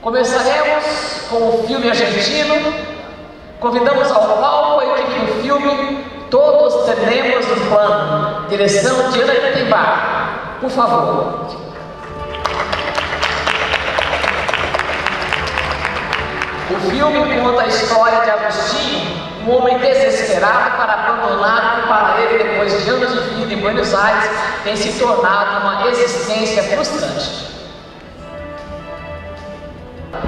Começaremos com o filme argentino. Convidamos ao palco a equipe do filme Todos Tenemos um Plano, direção de Ana Guitembar. Por favor. O filme conta a história de Agostinho, um homem desesperado para abandonar o que para ele, depois de anos de vida em Buenos Aires, tem se tornado uma existência frustrante.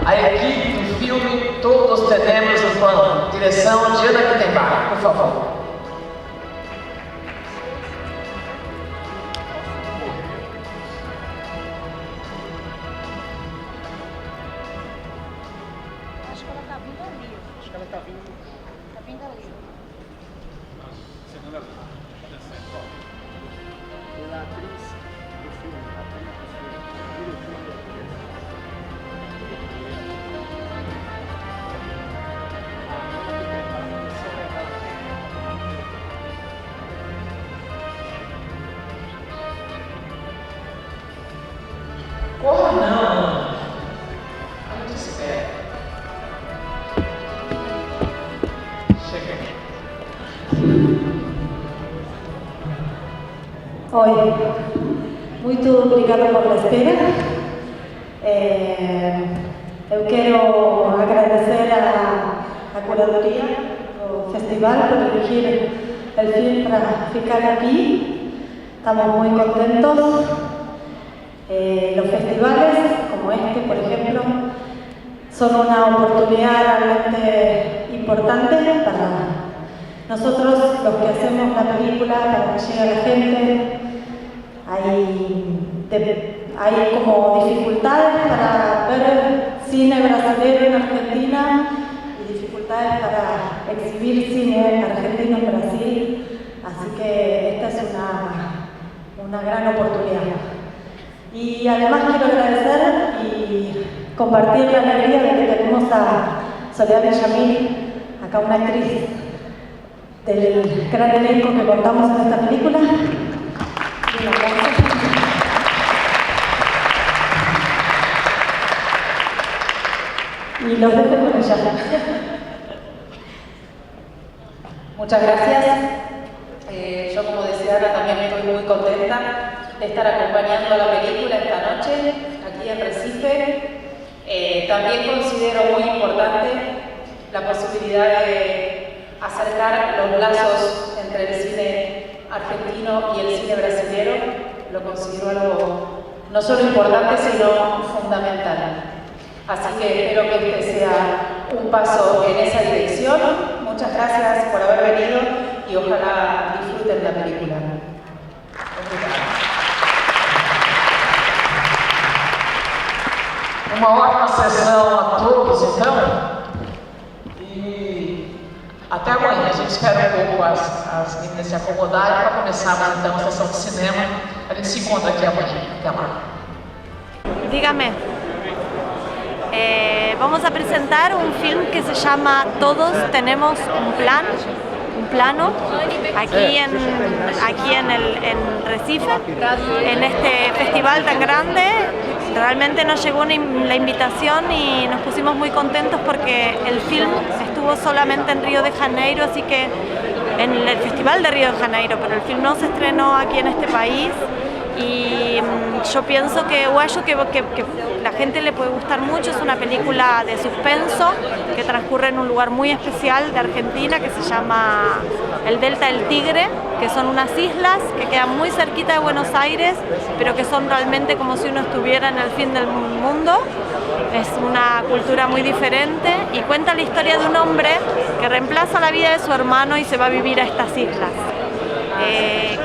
A equipe do filme Todos Tenemos um Plano, direção de Ana Guitembar, por favor. Acho que ela tá vindo ali. Acho que ela tá vindo. Tá vindo ali. Segunda ali. Pela atriz do filme, a atriz do filme, diretora da Corra não! A gente espera. Chega. Oi, muito obrigada por espera. Eu quero agradecer a curadoria do festival por elegir o filme para ficar aqui. Estamos muy contentos. Los festivales como este, por ejemplo, son una oportunidad realmente importante para nosotros, los que hacemos la película, para que llegue a la gente. Hay como dificultades para ver cine brasileño en Argentina y dificultades para exhibir cine argentino en Brasil, así que esta es una gran oportunidad. Y además quiero agradecer y compartir la alegría de que tenemos a Soledad Villamil, acá una actriz del gran elenco que contamos en esta película. Y los dejo con ella. Muchas gracias. Yo, como decía Ana, también estoy muy contenta de estar acompañando a la película esta noche aquí en Recife. También considero muy importante la posibilidad de acercar los lazos entre el cine argentino y el cine brasilero. Lo considero algo no solo importante, sino fundamental. Así que espero que este sea un paso en esa dirección. Muchas gracias por haber venido y ojalá disfruten la película. Uma ótima sessão a todos, então. E até amanhã. A gente espera um pouco as meninas se acomodarem para começarmos então a sessão de cinema. A gente se encontra aqui amanhã. Até lá. Dígame. Vamos a presentar un film que se llama Todos Tenemos un plano, aquí en Recife, en este festival tan grande. Realmente nos llegó la invitación y nos pusimos muy contentos porque el film estuvo solamente en Río de Janeiro, así que en el Festival de Río de Janeiro, pero el film no se estrenó aquí en este país. Y yo pienso que la gente le puede gustar mucho. Es una película de suspenso que transcurre en un lugar muy especial de Argentina que se llama el Delta del Tigre, que son unas islas que quedan muy cerquita de Buenos Aires, pero que son realmente como si uno estuviera en el fin del mundo. Es una cultura muy diferente y cuenta la historia de un hombre que reemplaza la vida de su hermano y se va a vivir a estas islas.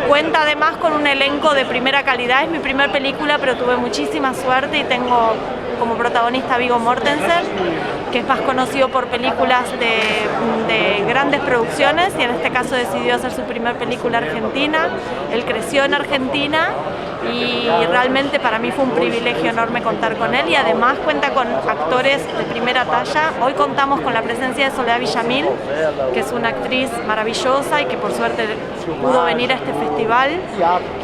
Cuenta además con un elenco de primera calidad. Es mi primera película, pero tuve muchísima suerte y tengo como protagonista a Viggo Mortensen, que es más conocido por películas de grandes producciones y en este caso decidió hacer su primera película argentina. Él creció en Argentina y realmente para mí fue un privilegio enorme contar con él y además cuenta con actores de primera talla. Hoy contamos con la presencia de Soledad Villamil, que es una actriz maravillosa y que por suerte pudo venir a este festival,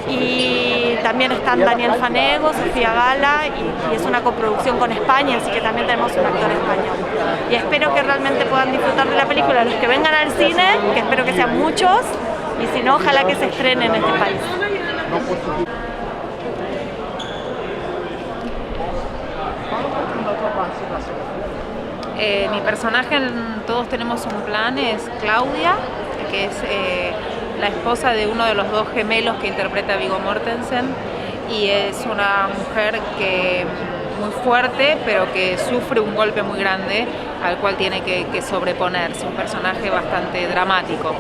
y también están Daniel Fanego, Sofía Gala, y es una coproducción con España, así que también tenemos un actor español. Y espero que realmente puedan disfrutar de la película los que vengan al cine, que espero que sean muchos, y si no, ojalá que se estrene en este país. Mi personaje en Todos tenemos un plan es Claudia, que es la esposa de uno de los dos gemelos que interpreta Viggo Mortensen, y es una mujer que muy fuerte, pero que sufre un golpe muy grande al cual tiene que sobreponerse. Un personaje bastante dramático.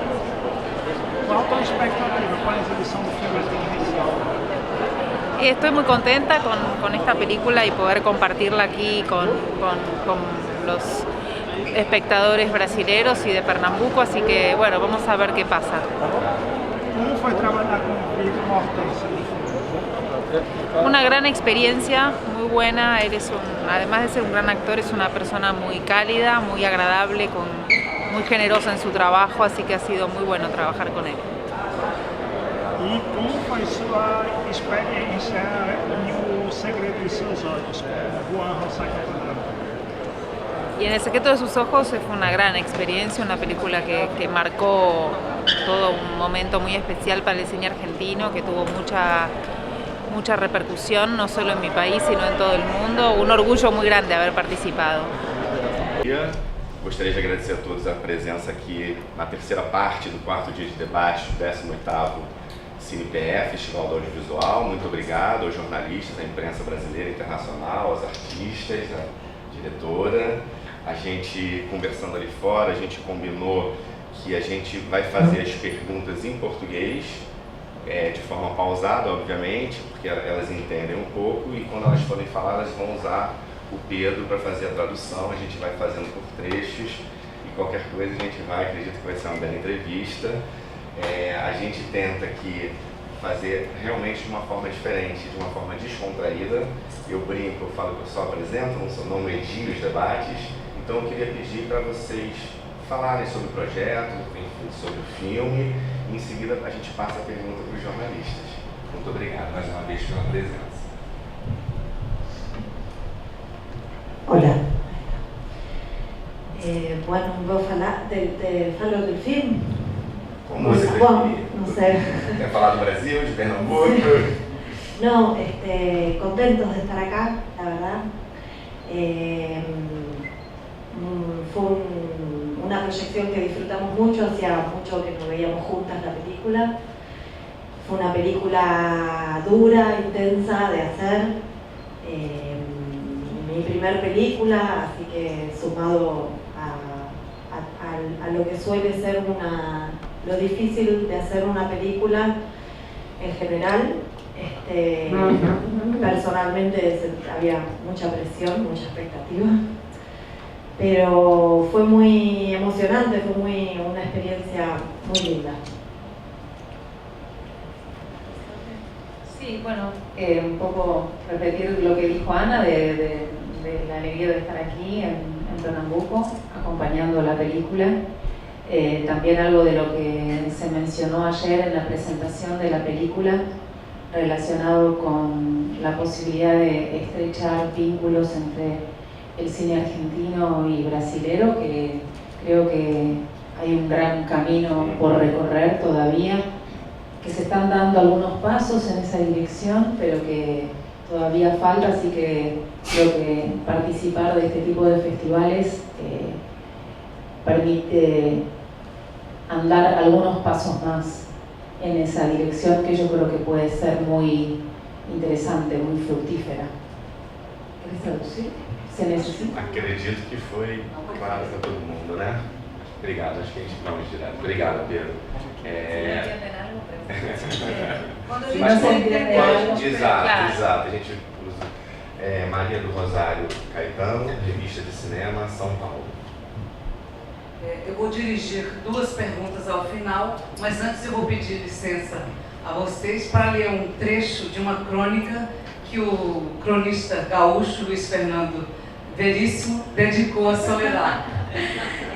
Estoy muy contenta con esta película y poder compartirla aquí con los espectadores brasileros y de Pernambuco, así que bueno, vamos a ver qué pasa. ¿Cómo fue trabajar con Viggo Mortensen? Una gran experiencia, muy buena. Además de ser un gran actor, es una persona muy cálida, muy agradable, muy generosa en su trabajo, así que ha sido muy bueno trabajar con él. E como foi sua experiência em O Segredo de Seus Olhos, com Juan José Catalán? Y en El secreto de sus ojos fue una gran experiencia, una película que marcó todo un momento muy especial para el cine argentino, que tuvo mucha repercusión, no solo en mi país, sino en todo el mundo. Un orgullo muy grande haber participado. Gostaria de agradecer a todos a presença aqui na terceira parte do quarto dia de debate do 18º CinePE, Festival do Audiovisual. Muito obrigado aos jornalistas, à imprensa brasileira e internacional, aos artistas, à diretora. A gente, conversando ali fora, a gente combinou que a gente vai fazer as perguntas em português, de forma pausada, obviamente, porque elas entendem um pouco, e quando elas forem falar, elas vão usar o Pedro para fazer a tradução. A gente vai fazendo por trechos e qualquer coisa a gente vai, acredito que vai ser uma bela entrevista. A gente tenta aqui fazer realmente de uma forma diferente, de uma forma descontraída. Eu brinco, eu falo que eu só apresento, não medio os debates. Então eu queria pedir para vocês falarem sobre o projeto, enfim, sobre o filme, e em seguida a gente passa a pergunta para os jornalistas. Muito obrigado mais uma vez pela presença. Hola. Bueno, vou falar falo del filme. Como você preferir. Não sei. Quer falar do Brasil, de Pernambuco? No, contentos de estar acá, la verdad. Fue una proyección que disfrutamos mucho, hacía mucho que no veíamos juntas la película. Fue una película dura, intensa de hacer. Mi primer película, así que sumado a lo que suele ser lo difícil de hacer una película en general, personalmente había mucha presión, mucha expectativa, pero fue muy emocionante, fue una experiencia muy linda. Sí, bueno, un poco repetir lo que dijo Ana de la alegría de estar aquí en Pernambuco, acompañando la película. También algo de lo que se mencionó ayer en la presentación de la película, relacionado con la posibilidad de estrechar vínculos entre el cine argentino y brasilero, que creo que hay un gran camino por recorrer todavía, que se están dando algunos pasos en esa dirección, pero que todavía falta, así que creo que participar de este tipo de festivales permite andar algunos pasos más en esa dirección, que yo creo que puede ser muy interesante, muy fructífera. ¿Quieres traducir? ¿Se necesita? Acredito que foi claro para todo mundo, né? Obrigado, acho que a gente vamos direto. Obrigado, Pedro. Exato, a gente usa Maria do Rosário Caetano, Revista de Cinema, São Paulo. Eu vou dirigir duas perguntas ao final, mas antes eu vou pedir licença a vocês para ler um trecho de uma crônica que o cronista gaúcho Luiz Fernando Veríssimo dedicou a Soledad.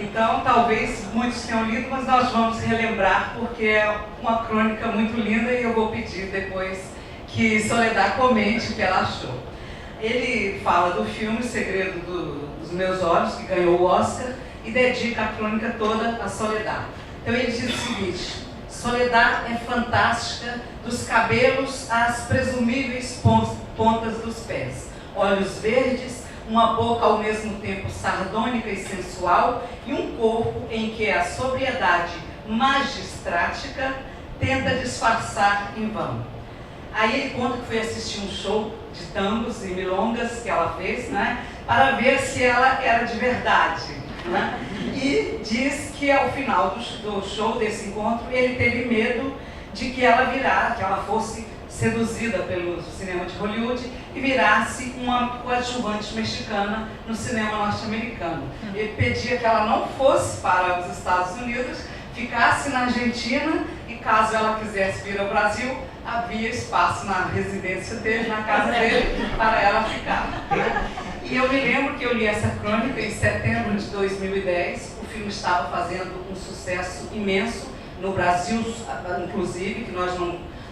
Então, talvez muitos tenham lido, mas nós vamos relembrar porque é uma crônica muito linda e eu vou pedir depois que Soledad comente o que ela achou. Ele fala do filme O Segredo dos Meus Olhos, que ganhou o Oscar, e dedica a crônica toda a Soledad. Então ele diz o seguinte: Soledad é fantástica dos cabelos às presumíveis pontas dos pés, olhos verdes, uma boca ao mesmo tempo sardônica e sensual e um corpo em que a sobriedade magistrática tenta disfarçar em vão. Aí ele conta que foi assistir um show de tangos e milongas que ela fez, né, para ver se ela era de verdade, né? E diz que ao final do show, desse encontro, ele teve medo de que ela fosse seduzida pelo cinema de Hollywood e virasse uma coadjuvante mexicana no cinema norte-americano. Ele pedia que ela não fosse para os Estados Unidos, ficasse na Argentina e, caso ela quisesse vir ao Brasil, havia espaço na residência dele, na casa dele, para ela ficar. E eu me lembro que eu li essa crônica em setembro de 2010. O filme estava fazendo um sucesso imenso no Brasil, inclusive, que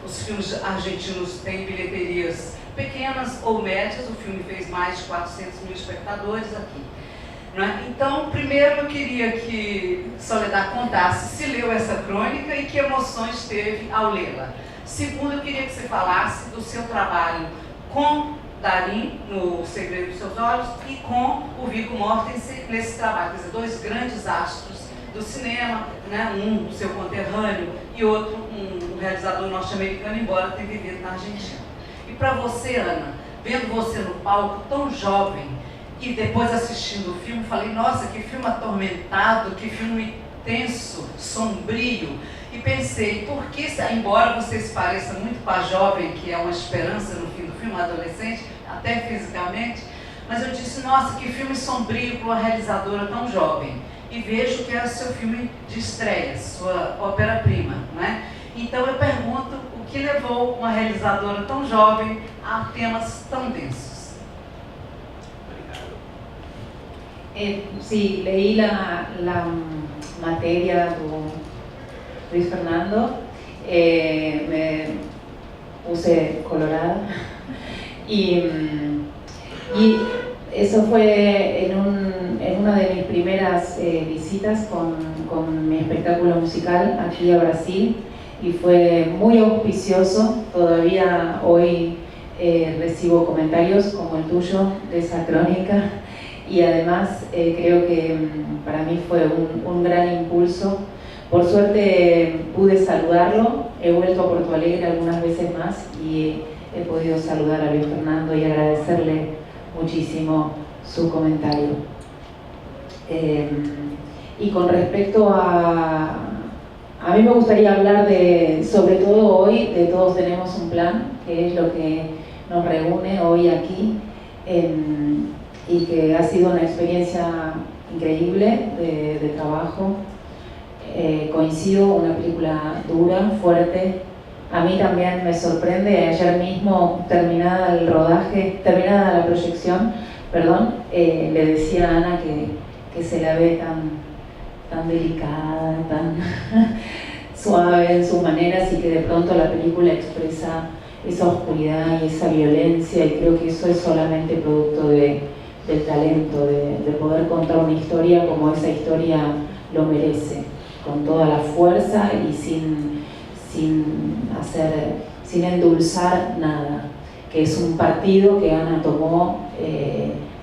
os filmes argentinos têm bilheterias pequenas ou médias. O filme fez mais de 400 mil espectadores aqui. Então, primeiro eu queria que Soledad contasse se leu essa crônica e que emoções teve ao lê-la. Segundo, eu queria que você falasse do seu trabalho com Darín, no Segredo dos Seus Olhos, e com o Viggo Mortensen nesse trabalho. Quer dizer, dois grandes astros do cinema, né? Um seu conterrâneo e outro um realizador norte-americano, embora tenha vivido na Argentina. E para você, Ana, vendo você no palco tão jovem e depois assistindo o filme, falei, nossa, que filme atormentado, que filme tenso, sombrio. E pensei, por que, embora você se pareça muito com a jovem, que é uma esperança no fim do filme, uma adolescente, até fisicamente, mas eu disse, nossa, que filme sombrio para uma realizadora tão jovem. E vejo que é o seu filme de estreia, sua ópera-prima, né? Então eu pergunto, o que levou uma realizadora tão jovem a temas tão densos? Sí, leí la materia do Luis Fernando, me puse colorada y eso fue en una de mis primeras visitas con mi espectáculo musical aquí a Brasil, y fue muy auspicioso. Todavía hoy recibo comentarios como el tuyo de esa crónica, y además creo que para mí fue un gran impulso. Por suerte pude saludarlo, he vuelto a Porto Alegre algunas veces más y he podido saludar a Luis Fernando y agradecerle muchísimo su comentario. Y con respecto a mí me gustaría hablar sobre todo hoy, de Todos Tenemos un Plan, que es lo que nos reúne hoy aquí, y que ha sido una experiencia increíble de trabajo. Coincido, una película dura, fuerte. A mí también me sorprende, ayer mismo, terminada la proyección, le decía a Ana que se la ve tan delicada, tan suave en sus maneras, y que de pronto la película expresa esa oscuridad y esa violencia, y creo que eso es solamente producto del talento, de poder contar una historia como esa historia lo merece, con toda la fuerza y sin endulzar nada, que es un partido que Ana tomó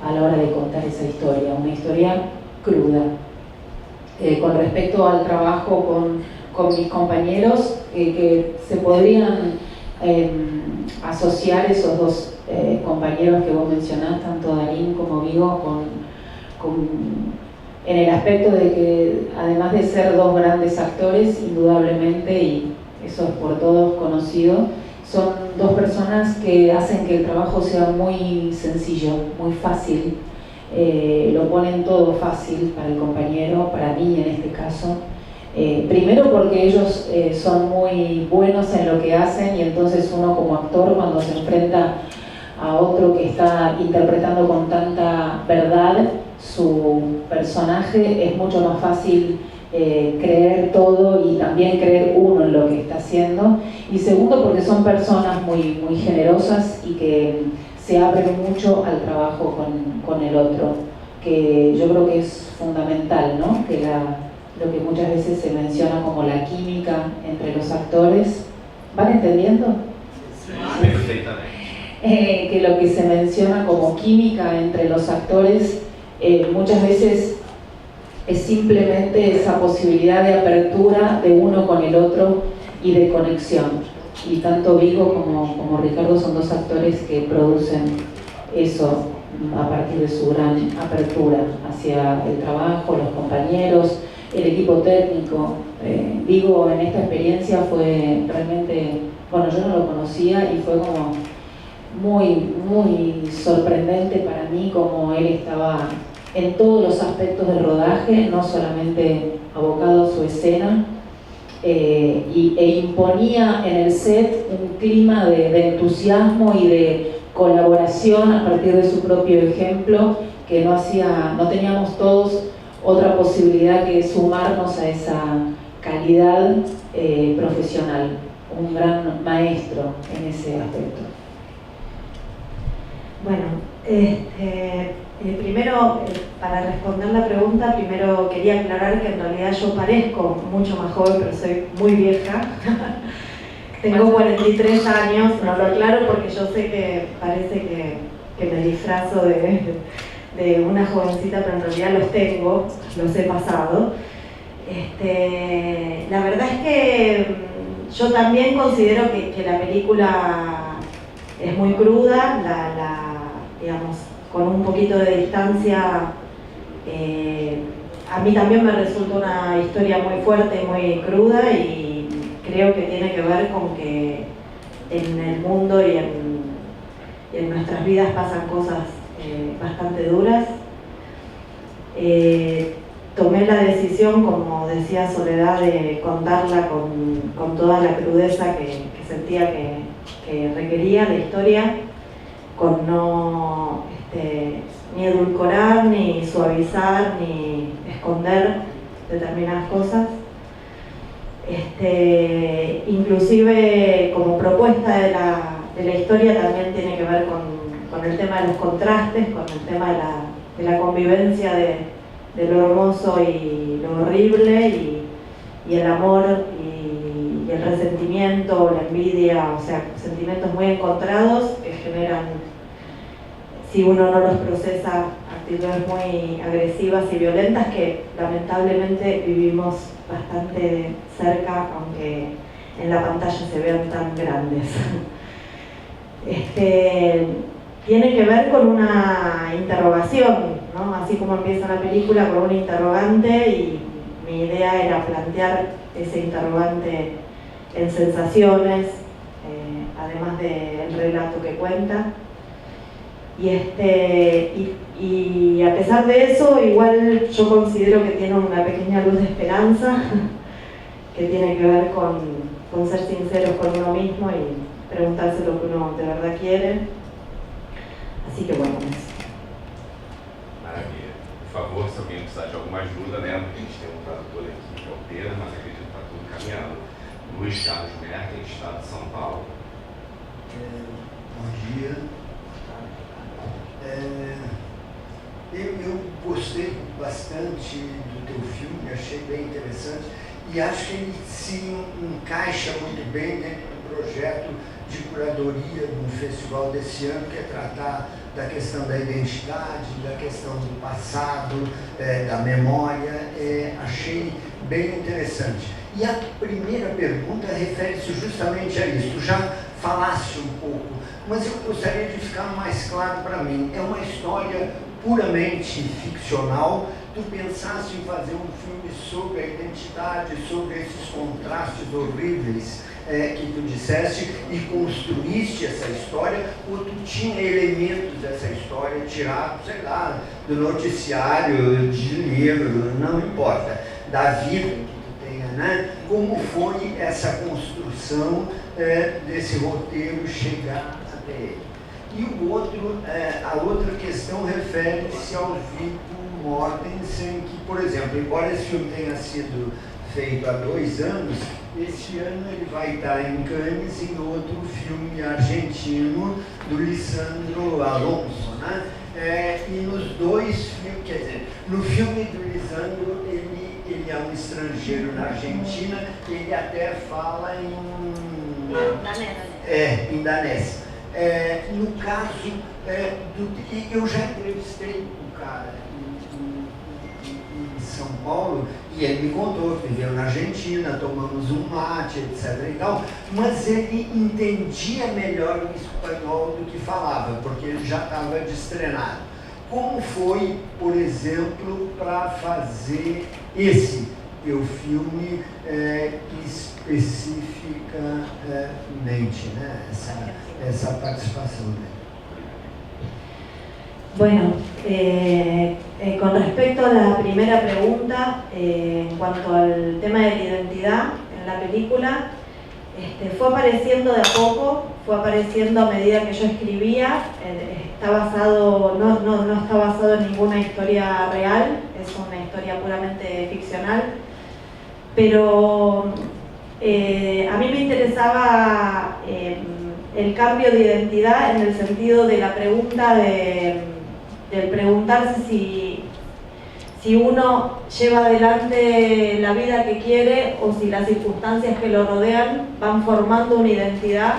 a la hora de contar esa historia, una historia cruda. Con respecto al trabajo con mis compañeros, que se podrían asociar esos dos compañeros que vos mencionás, tanto Darín como Viggo, en el aspecto de que, además de ser dos grandes actores, indudablemente, y eso es por todos conocido, son dos personas que hacen que el trabajo sea muy sencillo, muy fácil. Lo ponen todo fácil para el compañero, para mí en este caso, Primero porque ellos son muy buenos en lo que hacen y entonces uno como actor cuando se enfrenta a otro que está interpretando con tanta verdad su personaje es mucho más fácil creer todo y también creer uno en lo que está haciendo. Y segundo porque son personas muy, muy generosas y que se abren mucho al trabajo con el otro, que yo creo que es fundamental, ¿no? Que lo que muchas veces se menciona como la química entre los actores, ¿van entendiendo? Perfeitamente. Que lo que se menciona como química entre los actores muchas veces es simplemente esa posibilidad de apertura de uno con el otro y de conexión. Y tanto Vigo como Ricardo son dos actores que producen eso a partir de su gran apertura hacia el trabajo, los compañeros, el equipo técnico. Vigo en esta experiencia fue realmente, bueno, yo no lo conocía y fue como muy, muy sorprendente para mí como él estaba en todos los aspectos del rodaje, no solamente abocado a su escena, e imponía en el set un clima de entusiasmo y de colaboración a partir de su propio ejemplo, que no teníamos todos otra posibilidad que sumarnos a esa calidad profesional, un gran maestro en ese aspecto. Bueno, primero, para responder la pregunta, primero quería aclarar que en realidad yo parezco mucho más joven, pero soy muy vieja. Tengo 43 años, no lo aclaro porque yo sé que parece que me disfrazo de una jovencita, pero en realidad los he pasado. La verdad es que yo también considero que la película es muy cruda, digamos, con un poquito de distancia. A mí también me resulta una historia muy fuerte y muy cruda y creo que tiene que ver con que en el mundo y en nuestras vidas pasan cosas bastante duras. Tomé la decisión, como decía Soledad, de contarla con toda la crudeza que sentía que requería la historia, con no ni edulcorar, ni suavizar, ni esconder determinadas cosas. Inclusive como propuesta de la historia también tiene que ver con el tema de los contrastes, con el tema de la convivencia de lo hermoso y lo horrible, y el amor y el resentimiento o la envidia, o sea, sentimientos muy encontrados que generan, si uno no los procesa, actitudes muy agresivas y violentas que lamentablemente vivimos bastante cerca, aunque en la pantalla se vean tan grandes. Tiene que ver con una interrogación, ¿no? Así como empieza la película con un interrogante, y mi idea era plantear ese interrogante en sensaciones, además del relato que cuenta. Y a pesar de eso, igual yo considero que tiene una pequeña luz de esperanza que tiene que ver con ser sinceros con uno mismo y preguntarse lo que uno de verdad quiere. Así que bueno, eso. Maravilha. Por favor, se alguém precisar de alguma ajuda, né? A gente tem um tradutor aqui, que é o Pedro, mas acredito que está tudo caminhando. Luiz Carlos Merkel, Estado de São Paulo. Bom dia. Eu gostei bastante do teu filme, achei bem interessante e acho que ele se encaixa muito bem dentro do projeto de curadoria do festival desse ano, que é tratar da questão da identidade, da questão do passado, da memória. Achei bem interessante. E a primeira pergunta refere-se justamente a isso. Tu já falaste um pouco, mas eu gostaria de ficar mais claro para mim. É uma história puramente ficcional. Tu pensaste em fazer um filme sobre a identidade, sobre esses contrastes horríveis que tu disseste, e construíste essa história, ou tu tinha elementos dessa história tirados, sei lá, do noticiário, de livro, não importa, da vida que tu tenha né? Como foi essa construção desse roteiro chegar até ele. E o outro, a outra questão refere-se ao Viggo Mortensen, que, por exemplo, embora esse filme tenha sido feito há 2 anos, este ano ele vai estar em Cannes em outro filme argentino do Lisandro Alonso, né? E nos 2 filmes, quer dizer, no filme do Lisandro ele é um estrangeiro na Argentina, ele até fala em danês. No caso, eu já entrevistei um cara em São Paulo e ele me contou que viveu na Argentina, tomamos um mate, etc. e tal, mas ele entendia melhor o espanhol do que falava, porque ele já estava destrenado. Como foi, por exemplo, para fazer esse teu filme especificamente, né? Essa participação dele? Bueno, con respecto a la primera pregunta, en cuanto al tema de la identidad en la película, fue apareciendo de a poco, fue apareciendo a medida que yo escribía. Está basado, no está basado en ninguna historia real, es una historia puramente ficcional, pero a mí me interesaba el cambio de identidad en el sentido de la pregunta del preguntarse si uno lleva adelante la vida que quiere o si las circunstancias que lo rodean van formando una identidad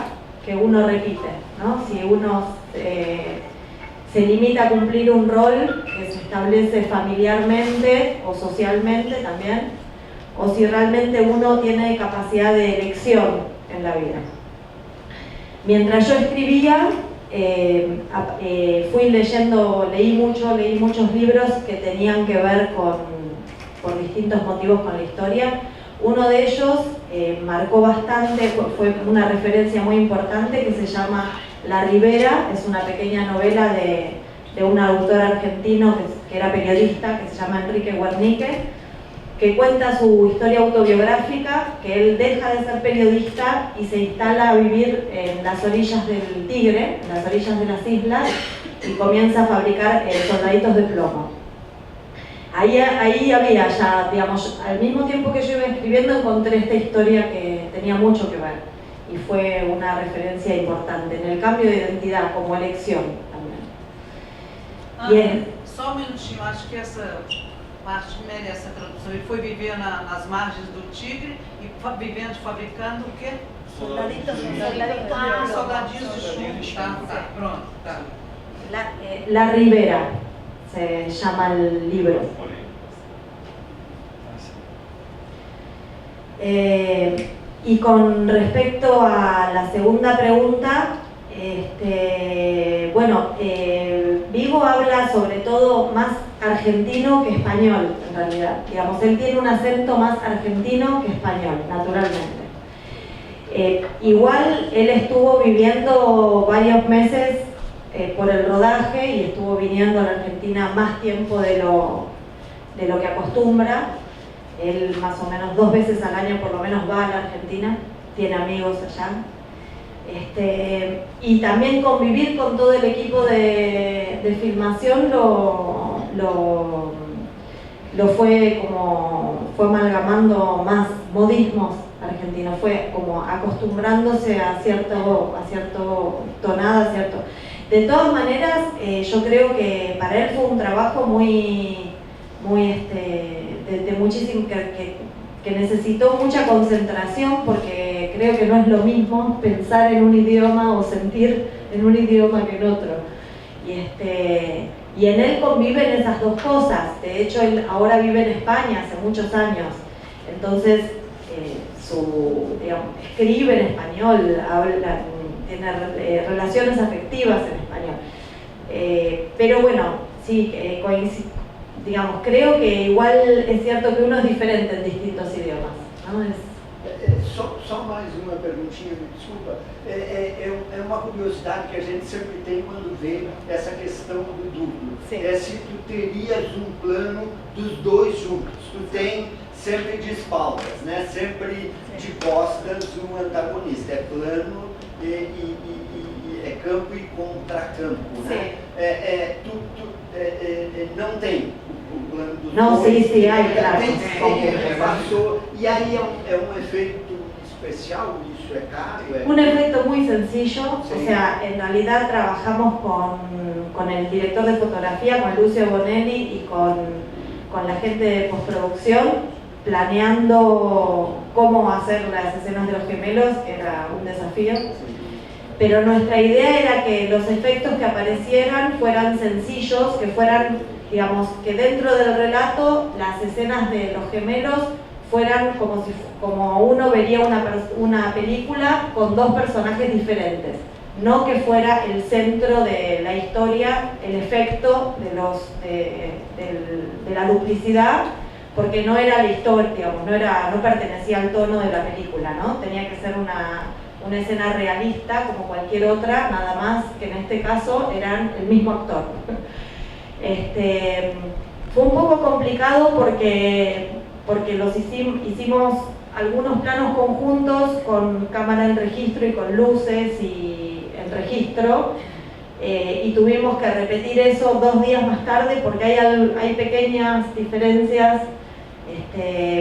que uno repite, ¿no? Si uno se limita a cumplir un rol que se establece familiarmente o socialmente también, o si realmente uno tiene capacidad de elección en la vida. Mientras yo escribía, leí muchos libros que tenían que ver por distintos motivos con la historia. Uno de ellos marcó bastante, fue una referencia muy importante, que se llama La Ribera. Es una pequeña novela de un autor argentino que era periodista, que se llama Enrique Guernique, que cuenta su historia autobiográfica, que él deja de ser periodista y se instala a vivir en las orillas del Tigre, en las orillas de las islas, y comienza a fabricar soldaditos de plomo. Ahí había ya, digamos, al mismo tiempo que yo iba escribiendo, encontré esta historia que tenía mucho que ver y fue una referencia importante en el cambio de identidad como elección también. Só minutinho, acho que essa parte merece a tradução. Ele foi viver nas margens do Tigre e fabricando o quê? Soldaditos de soldadinhos de chumbo. Tá, pronto. Tá. La Ribera se llama el libro. Y con respecto a la segunda pregunta, Viggo habla sobre todo más argentino que español, en realidad. Digamos, él tiene un acento más argentino que español, naturalmente. Igual él estuvo viviendo varios meses por el rodaje y estuvo viniendo a la Argentina más tiempo de lo que acostumbra. Él más o menos 2 veces al año por lo menos va a la Argentina, tiene amigos allá. Y también convivir con todo el equipo de filmación lo fue amalgamando más modismos argentinos, fue como acostumbrándose a cierto tonada, cierto. De todas maneras, yo creo que para él fue un trabajo muy de muchísimo, que necesitó mucha concentración, porque creo que no es lo mismo pensar en un idioma o sentir en un idioma que en otro. Y en él conviven esas dos cosas. De hecho, él ahora vive en España hace muchos años. Entonces, escribe en español, tiene relaciones afectivas en español. Pero bueno, sí, digamos, creo que igual es cierto que uno es diferente en distintos idiomas, ¿no? só mais uma perguntinha, me desculpa. É uma curiosidade que a gente sempre tem quando vê essa questão do duplo. Sim. É se tu terias um plano dos dois juntos. Tu tem sempre de espaldas, né? Sempre de costas um antagonista. É plano e é campo e contracampo, né? Não tem o plano dos Não, dois. sim, claro. Passou, e aí é um efeito especial, isso é caro? Un efecto muy sencillo, Sí. o sea, en realidad trabajamos con el director de fotografía, con Lucio Bonelli y con la gente de postproducción, planeando cómo hacer las escenas de los gemelos, que era un desafío. Pero nuestra idea era que los efectos que aparecieran fueran sencillos, que fueran, digamos, que dentro del relato las escenas de los gemelos fueran como uno vería una película con dos personajes diferentes. No que fuera el centro de la historia, el efecto de la duplicidad, porque no era la historia, digamos, no pertenecía al tono de la película, ¿no? Tenía que ser una escena realista como cualquier otra, nada más que en este caso eran el mismo actor. Fue un poco complicado porque hicimos algunos planos conjuntos con cámara en registro y con luces y en registro, y tuvimos que repetir eso 2 días más tarde porque hay pequeñas diferencias.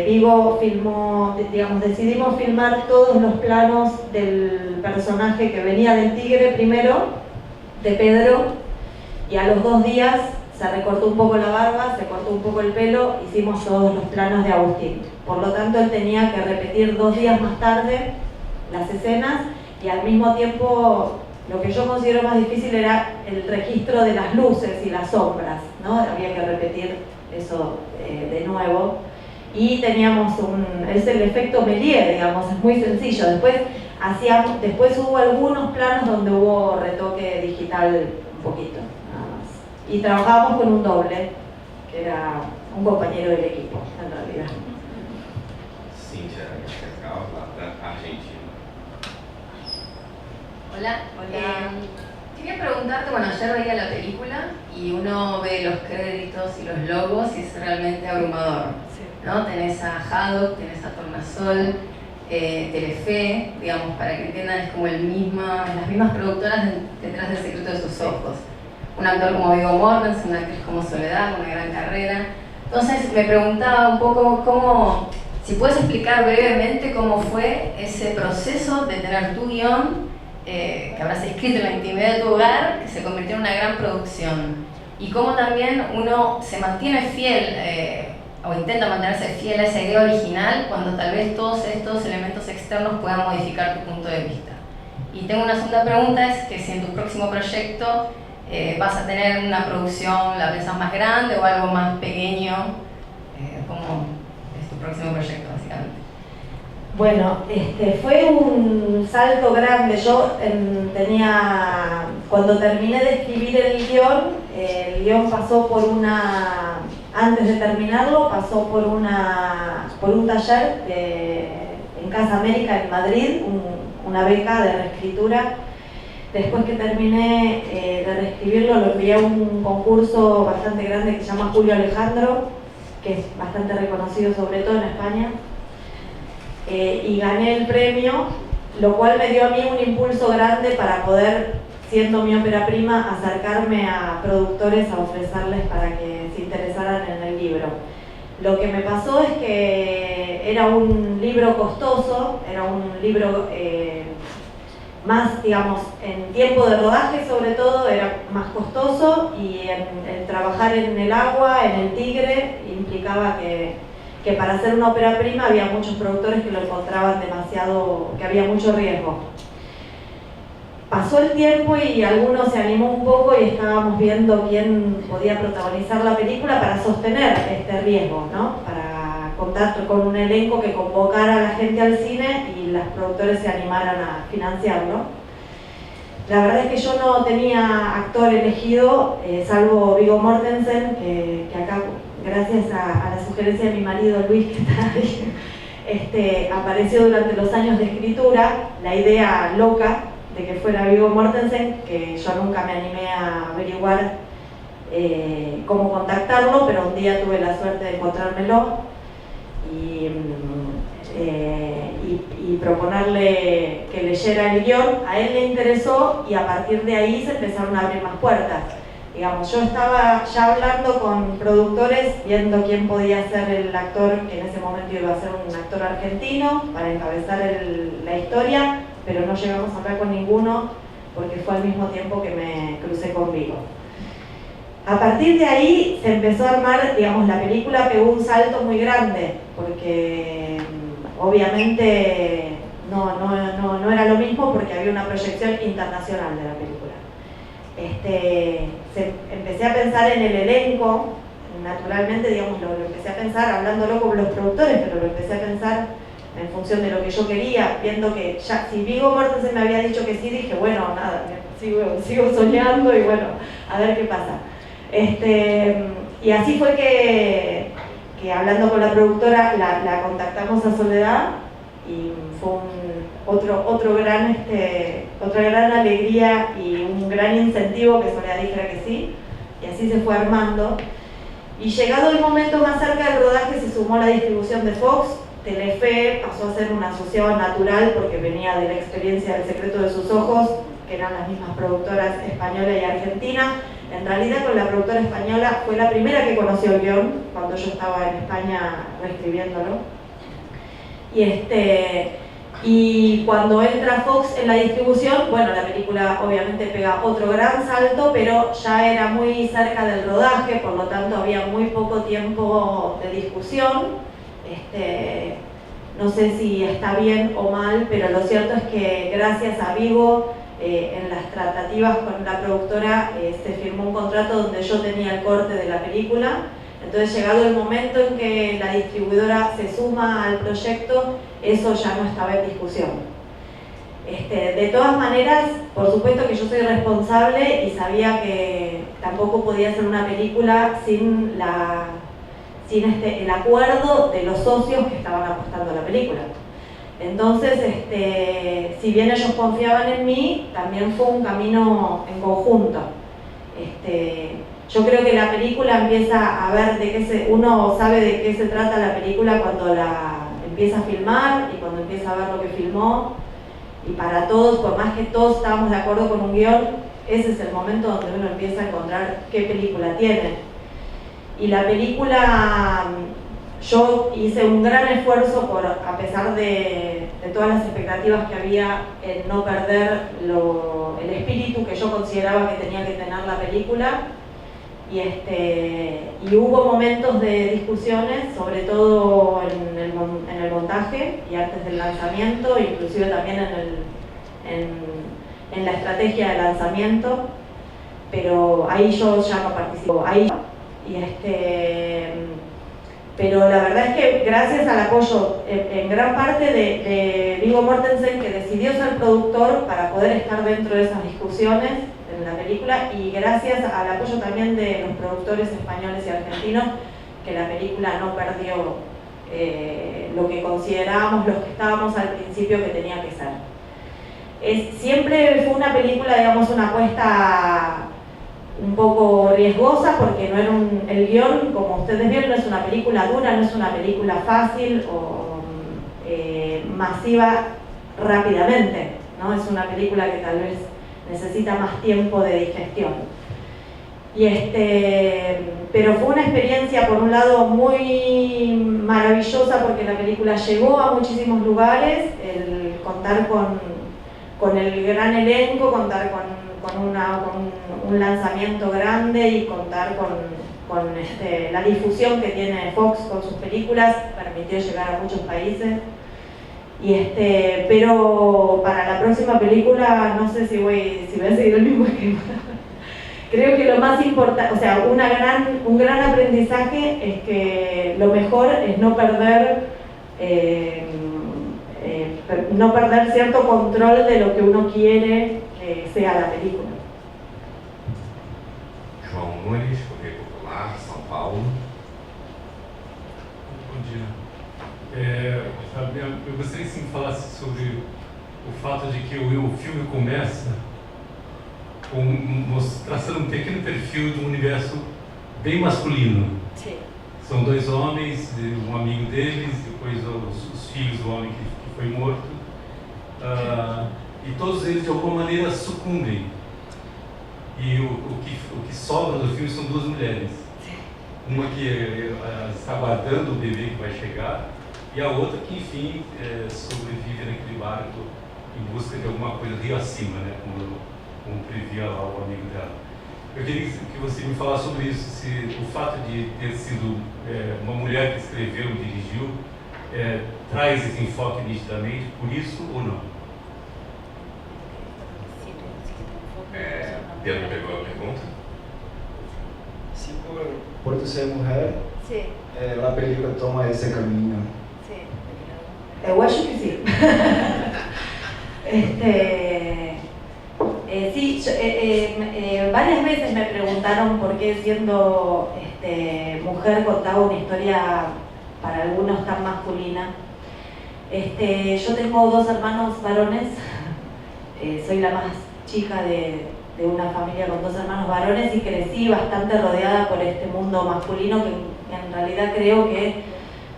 Vigo filmó, digamos, decidimos filmar todos los planos del personaje que venía del tigre primero, de Pedro, y a los 2 días se recortó un poco la barba, se cortó un poco el pelo, hicimos todos los planos de Agustín. Por lo tanto, él tenía que repetir 2 días más tarde las escenas, y al mismo tiempo lo que yo considero más difícil era el registro de las luces y las sombras, ¿no? Había que repetir eso de nuevo. Y teníamos es el efecto Méliès, digamos, es muy sencillo. Después hubo algunos planos donde hubo retoque digital un poquito, nada más. Y trabajábamos con un doble, que era un compañero del equipo, en realidad. Cíntia Calva, Argentina. Hola. Quería preguntarte, bueno, ayer veía la película y uno ve los créditos y los logos y es realmente abrumador, ¿no? Tenés a Haddock, tenés a Tornasol, Telefe, digamos, para que entiendan, es como las mismas productoras detrás del secreto de sus ojos. Un actor como Viggo Mortensen, una actriz como Soledad, con una gran carrera. Entonces me preguntaba un poco si puedes explicar brevemente cómo fue ese proceso de tener tu guión, que habrás escrito en la intimidad de tu hogar, que se convirtió en una gran producción, y cómo también uno se mantiene fiel o intenta mantenerse fiel a esa idea original cuando tal vez todos estos elementos externos puedan modificar tu punto de vista. Y tengo una segunda pregunta, es que si en tu próximo proyecto vas a tener una producción, la pensás más grande o algo más pequeño, ¿cómo es tu próximo proyecto básicamente? Bueno, fue un salto grande. Yo cuando terminé de escribir el guión pasó por antes de terminarlo, pasó por un taller en Casa América en Madrid, una beca de reescritura. Después que terminé de reescribirlo, lo envié a un concurso bastante grande que se llama Julio Alejandro, que es bastante reconocido sobre todo en España. Y gané el premio, lo cual me dio a mí un impulso grande para poder, siendo mi ópera prima, acercarme a productores a ofrecerles para que se interesaran en el libro. Lo que me pasó es que era un libro costoso, era un libro más, digamos, en tiempo de rodaje sobre todo, era más costoso, y el trabajar en el agua, en el Tigre, implicaba que para hacer una ópera prima había muchos productores que lo encontraban demasiado, que había mucho riesgo. Pasó el tiempo y alguno se animó un poco y estábamos viendo quién podía protagonizar la película para sostener este riesgo, ¿no? Para contar con un elenco que convocara a la gente al cine y los productores se animaran a financiarlo. La verdad es que yo no tenía actor elegido, salvo Viggo Mortensen, que acá, gracias a la sugerencia de mi marido Luis, que está ahí, apareció durante los años de escritura la idea loca de que fuera Viggo Mortensen, que yo nunca me animé a averiguar cómo contactarlo, pero un día tuve la suerte de encontrármelo y proponerle que leyera el guión. A él le interesó y a partir de ahí se empezaron a abrir más puertas. Digamos, yo estaba ya hablando con productores, viendo quién podía ser el actor, que en ese momento iba a ser un actor argentino, para encabezar la historia, pero no llegamos a hablar con ninguno porque fue al mismo tiempo que me crucé con Viggo. A partir de ahí se empezó a armar, digamos, la película pegó un salto muy grande, porque obviamente no era lo mismo porque había una proyección internacional de la película. Empecé a pensar en el elenco, naturalmente, digamos, lo empecé a pensar hablándolo con los productores, pero lo empecé a pensar en función de lo que yo quería, viendo que ya, si Viggo Mortensen me había dicho que sí, dije, bueno, nada, sigo soñando y bueno, a ver qué pasa. Y así fue que hablando con la productora la contactamos a Soledad y fue otra gran alegría y un gran incentivo que Soledad dijera que sí, y así se fue armando. Y llegado el momento más cerca del rodaje se sumó la distribución de Fox. Telefe pasó a ser un asociado natural porque venía de la experiencia del Secreto de sus ojos, que eran las mismas productoras española y argentina. En realidad con la productora española fue la primera que conoció el guión cuando yo estaba en España reescribiéndolo. Y cuando entra Fox en la distribución, bueno, la película obviamente pega otro gran salto, pero ya era muy cerca del rodaje, por lo tanto había muy poco tiempo de discusión. No sé si está bien o mal, pero lo cierto es que gracias a Viggo, en las tratativas con la productora, se firmó un contrato donde yo tenía el corte de la película. Entonces, llegado el momento en que la distribuidora se suma al proyecto, eso ya no estaba en discusión. De todas maneras, por supuesto que yo soy responsable y sabía que tampoco podía ser una película sin el acuerdo de los socios que estaban apostando a la película. Entonces, si bien ellos confiaban en mí, también fue un camino en conjunto. Yo creo que la película empieza a ver uno sabe de qué se trata la película cuando la empieza a filmar y cuando empieza a ver lo que filmó. Y para todos, por más que todos estábamos de acuerdo con un guión, ese es el momento donde uno empieza a encontrar qué película tiene. Y la película, yo hice un gran esfuerzo a pesar de todas las expectativas que había, en no perder el espíritu que yo consideraba que tenía que tener la película. Y hubo momentos de discusiones, sobre todo en el montaje y antes del lanzamiento, inclusive también en la estrategia de lanzamiento, pero ahí yo ya no participo. Pero la verdad es que gracias al apoyo en gran parte de Viggo Mortensen, que decidió ser productor para poder estar dentro de esas discusiones en la película, y gracias al apoyo también de los productores españoles y argentinos, que la película no perdió lo que considerábamos los que estábamos al principio que tenía que ser. Siempre fue una película, digamos, una apuesta un poco riesgosa, porque no era el guión, como ustedes vieron, no es una película dura, no es una película fácil o masiva rápidamente, ¿no? Es una película que tal vez necesita más tiempo de digestión. Pero fue una experiencia, por un lado, muy maravillosa, porque la película llegó a muchísimos lugares, el contar con el gran elenco, contar con un lanzamiento grande y contar con la difusión que tiene Fox con sus películas, permitió llegar a muchos países. Pero para la próxima película no sé si voy a seguir el mismo esquema. Creo que lo más importante, o sea, un gran aprendizaje es que lo mejor es no perder cierto control de lo que uno quiere que sea la película. João Nunes, Correio Popular, São Paulo. Bom dia. Eu gostaria que você me falasse sobre o fato de que o filme começa traçando um pequeno perfil de um universo bem masculino. Sim. São dois homens, um amigo deles, depois os filhos do homem que foi morto. E todos eles de alguma maneira sucumbem. E o que sobra do filme são duas mulheres. Uma que está guardando o bebê que vai chegar, e a outra que, enfim, sobrevive naquele barco em busca de alguma coisa rio acima, né? Como previa lá o amigo dela. Eu queria que você me falasse sobre isso, se o fato de ter sido uma mulher que escreveu e dirigiu traz esse enfoque nitidamente, por isso ou não? Pedro pegou a pergunta? Sí, por tu ser mujer, Sí. La película toma ese camino. Sí. Eu acho que sí. Varias veces me preguntaron por qué siendo mujer contaba una historia para algunos tan masculina. Yo tengo 2 hermanos varones, soy la más chica de una familia con 2 hermanos varones y crecí bastante rodeada por este mundo masculino que en realidad creo que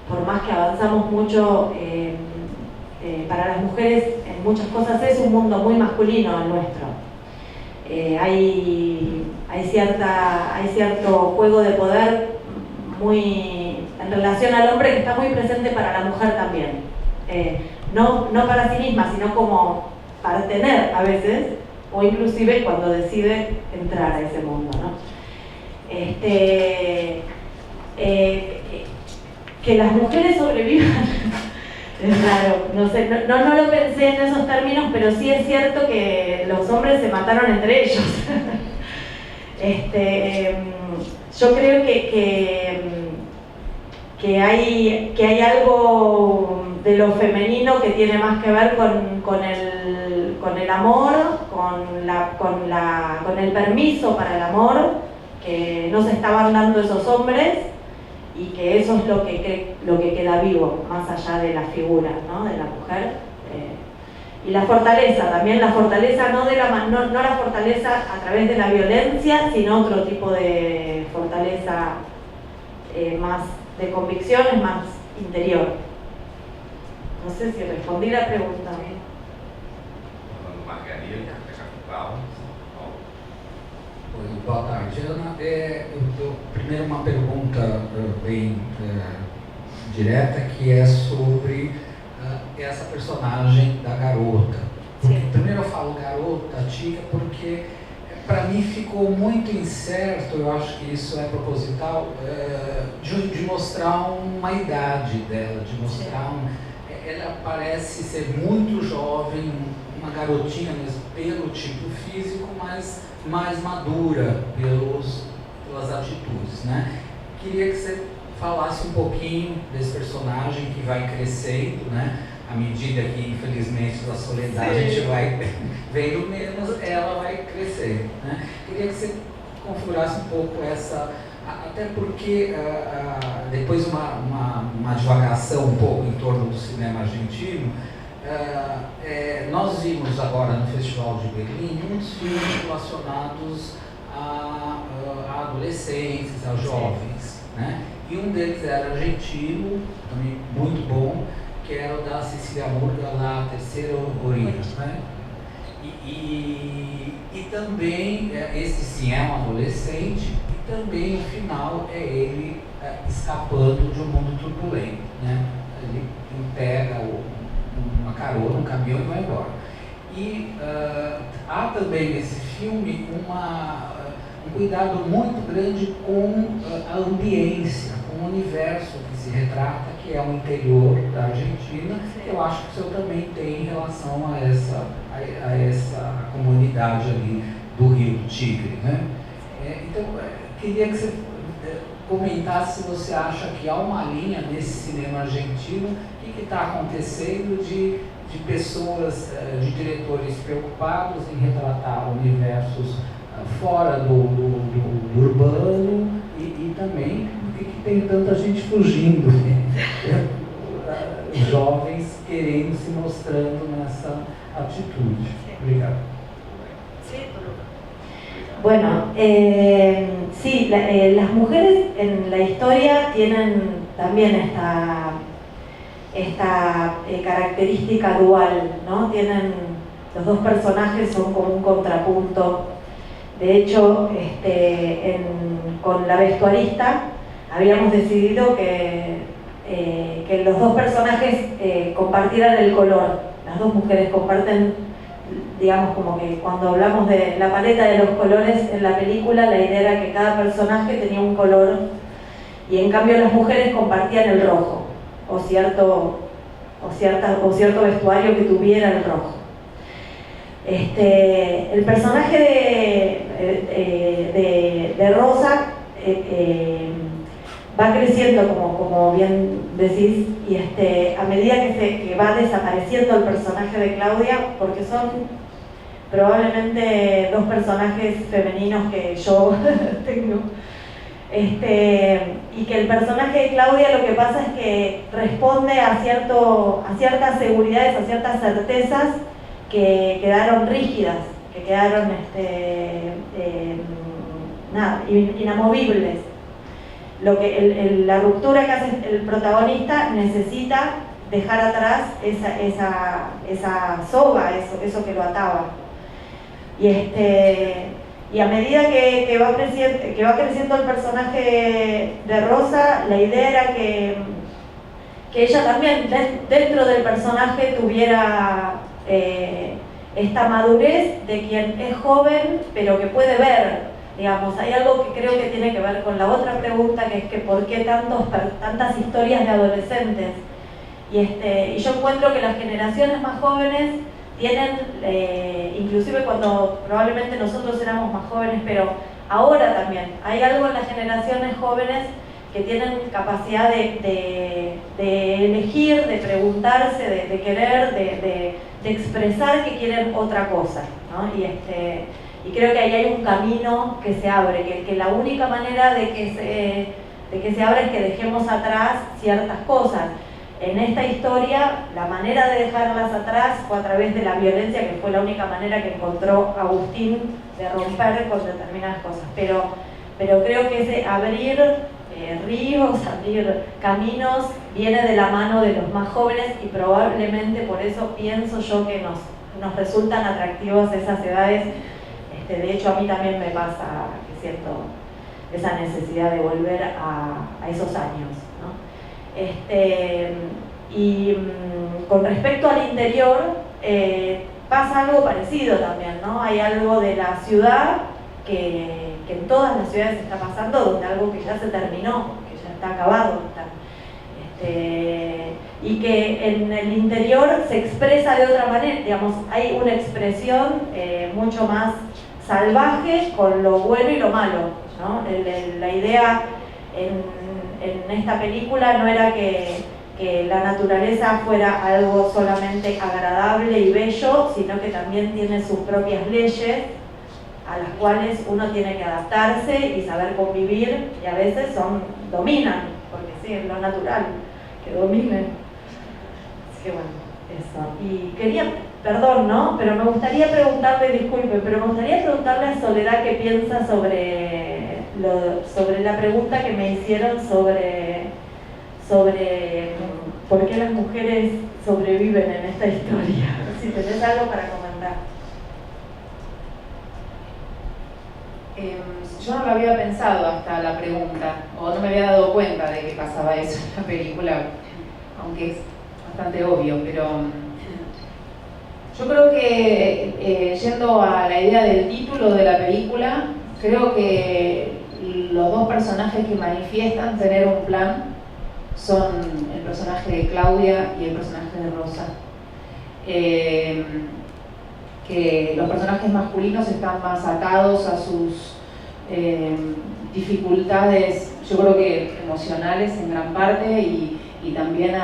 por más que avanzamos mucho para las mujeres en muchas cosas es un mundo muy masculino el nuestro. Hay cierto juego de poder muy en relación al hombre que está muy presente para la mujer también. No para sí misma, sino como para tener a veces, o inclusive cuando decide entrar a ese mundo, ¿no? Que las mujeres sobrevivan es raro, no sé, no lo pensé en esos términos, pero sí es cierto que los hombres se mataron entre ellos. Yo creo que hay algo de lo femenino que tiene más que ver con el amor, con el permiso para el amor que no se estaban dando esos hombres, y que eso es lo que queda vivo, más allá de la figura, ¿no? De la mujer. Y la fortaleza, también la fortaleza no la fortaleza a través de la violencia, sino otro tipo de fortaleza más de convicciones, más interior. No sé si respondí la pregunta. Margarida, Paulo. Oi, boa tarde, Ana. Primeiro uma pergunta bem direta, que é sobre essa personagem da garota. Primeiro eu falo garota, tia, porque para mim ficou muito incerto, eu acho que isso é proposital, de mostrar uma idade dela, de mostrar ela parece ser muito jovem, uma garotinha mesmo pelo tipo físico, mas mais madura pelas atitudes, né? Queria que você falasse um pouquinho desse personagem que vai crescendo, né? À medida que, infelizmente, da soledade a gente vai vendo menos, ela vai crescendo, né? Queria que você configurasse um pouco essa, até porque depois uma divagação um pouco em torno do cinema argentino. Nós vimos agora no Festival de Berlim muitos filmes relacionados a adolescentes, a jovens, né? E um deles era argentino, também muito bom, que era o da Cecília Murga, lá, Terceira Orilla, né? E também, esse sim é um adolescente, e também o final é ele escapando de um mundo turbulento, né? Ele pega uma carona, um caminhão e vai embora. E há também nesse filme um cuidado muito grande com a ambiência, com o universo que se retrata, que é o interior da Argentina, que eu acho que o senhor também tem em relação a essa comunidade ali do Rio do Tigre, né? Então, queria que você comentasse se você acha que há uma linha nesse cinema argentino, o que está acontecendo de pessoas, de diretores preocupados em retratar universos fora do urbano e também porque que tem tanta gente fugindo. jovens querendo se mostrando nessa atitude. Obrigado. Bueno, sí, las mujeres en la historia tienen también esta característica dual, ¿no? Los dos personajes son como un contrapunto. De hecho, con la vestuarista habíamos decidido que los dos personajes compartieran el color. Las dos mujeres comparten, digamos, como que cuando hablamos de la paleta de los colores en la película, la idea era que cada personaje tenía un color y en cambio las mujeres compartían el rojo o cierto vestuario que tuviera el rojo. El personaje de Rosa va creciendo, como bien decís, y a medida que va desapareciendo el personaje de Claudia, porque son probablemente dos personajes femeninos que yo tengo, y que el personaje de Claudia lo que pasa es que responde a ciertas seguridades, a ciertas certezas que quedaron rígidas, que quedaron inamovibles. La ruptura que hace el protagonista necesita dejar atrás esa soga, eso que lo ataba. Y a medida que va creciendo el personaje de Rosa, la idea era que ella también dentro del personaje tuviera esta madurez de quien es joven pero que puede ver. Digamos, hay algo que creo que tiene que ver con la otra pregunta, que es que por qué tantas historias de adolescentes. Y yo encuentro que las generaciones más jóvenes tienen, inclusive cuando probablemente nosotros éramos más jóvenes, pero ahora también, hay algo en las generaciones jóvenes que tienen capacidad de elegir, de preguntarse, de querer, de expresar que quieren otra cosa, ¿no? Y creo que ahí hay un camino que se abre, que la única manera de que se abra es que dejemos atrás ciertas cosas. En esta historia, la manera de dejarlas atrás fue a través de la violencia, que fue la única manera que encontró Agustín de romper con determinadas cosas. Pero creo que ese abrir ríos, abrir caminos, viene de la mano de los más jóvenes y probablemente por eso pienso yo que nos resultan atractivas esas edades. De hecho, a mí también me pasa que siento esa necesidad de volver a esos años, ¿no? Con respecto al interior, pasa algo parecido también, ¿no? Hay algo de la ciudad que en todas las ciudades está pasando, donde algo que ya se terminó, que ya está acabado. Y que en el interior se expresa de otra manera, digamos, hay una expresión mucho más salvaje con lo bueno y lo malo, ¿no? La idea en esta película no era que la naturaleza fuera algo solamente agradable y bello, sino que también tiene sus propias leyes a las cuales uno tiene que adaptarse y saber convivir, y a veces dominan, porque sí, es lo natural, que dominen. Así que bueno, eso. Y quería, perdón, ¿no? Pero me gustaría preguntarle, disculpe, pero me gustaría preguntarle a Soledad qué piensa sobre la pregunta que me hicieron sobre por qué las mujeres sobreviven en esta historia. Si tenés algo para comentar. Yo no lo había pensado hasta la pregunta, o no me había dado cuenta de que pasaba eso en la película, aunque es bastante obvio, pero yo creo que yendo a la idea del título de la película, creo que los dos personajes que manifiestan tener un plan son el personaje de Claudia y el personaje de Rosa. Que los personajes masculinos están más atados a sus dificultades, yo creo que emocionales en gran parte, y también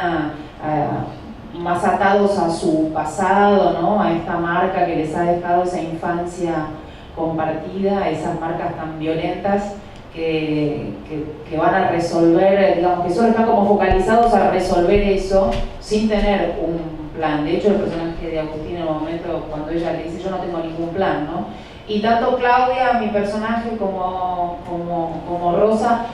más atados a su pasado, ¿no? A esta marca que les ha dejado esa infancia compartida, esas marcas tan violentas que van a resolver, digamos, que solo están como focalizados a resolver eso sin tener un plan. De hecho, el personaje de Agustín en un momento, cuando ella le dice yo no tengo ningún plan, ¿no? Y tanto Claudia, mi personaje, como Rosa,